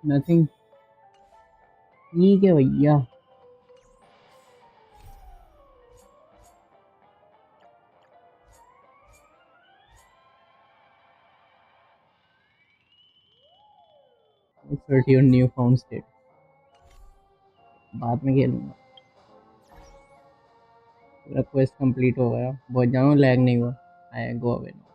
Nothing. ठीक है भैया. Insert your new found state. बाद में खेलूंगा. पूरा क्वेस्ट कंप्लीट हो गया. बहुत जाऊँ, लैग नहीं हुआ. I go away now.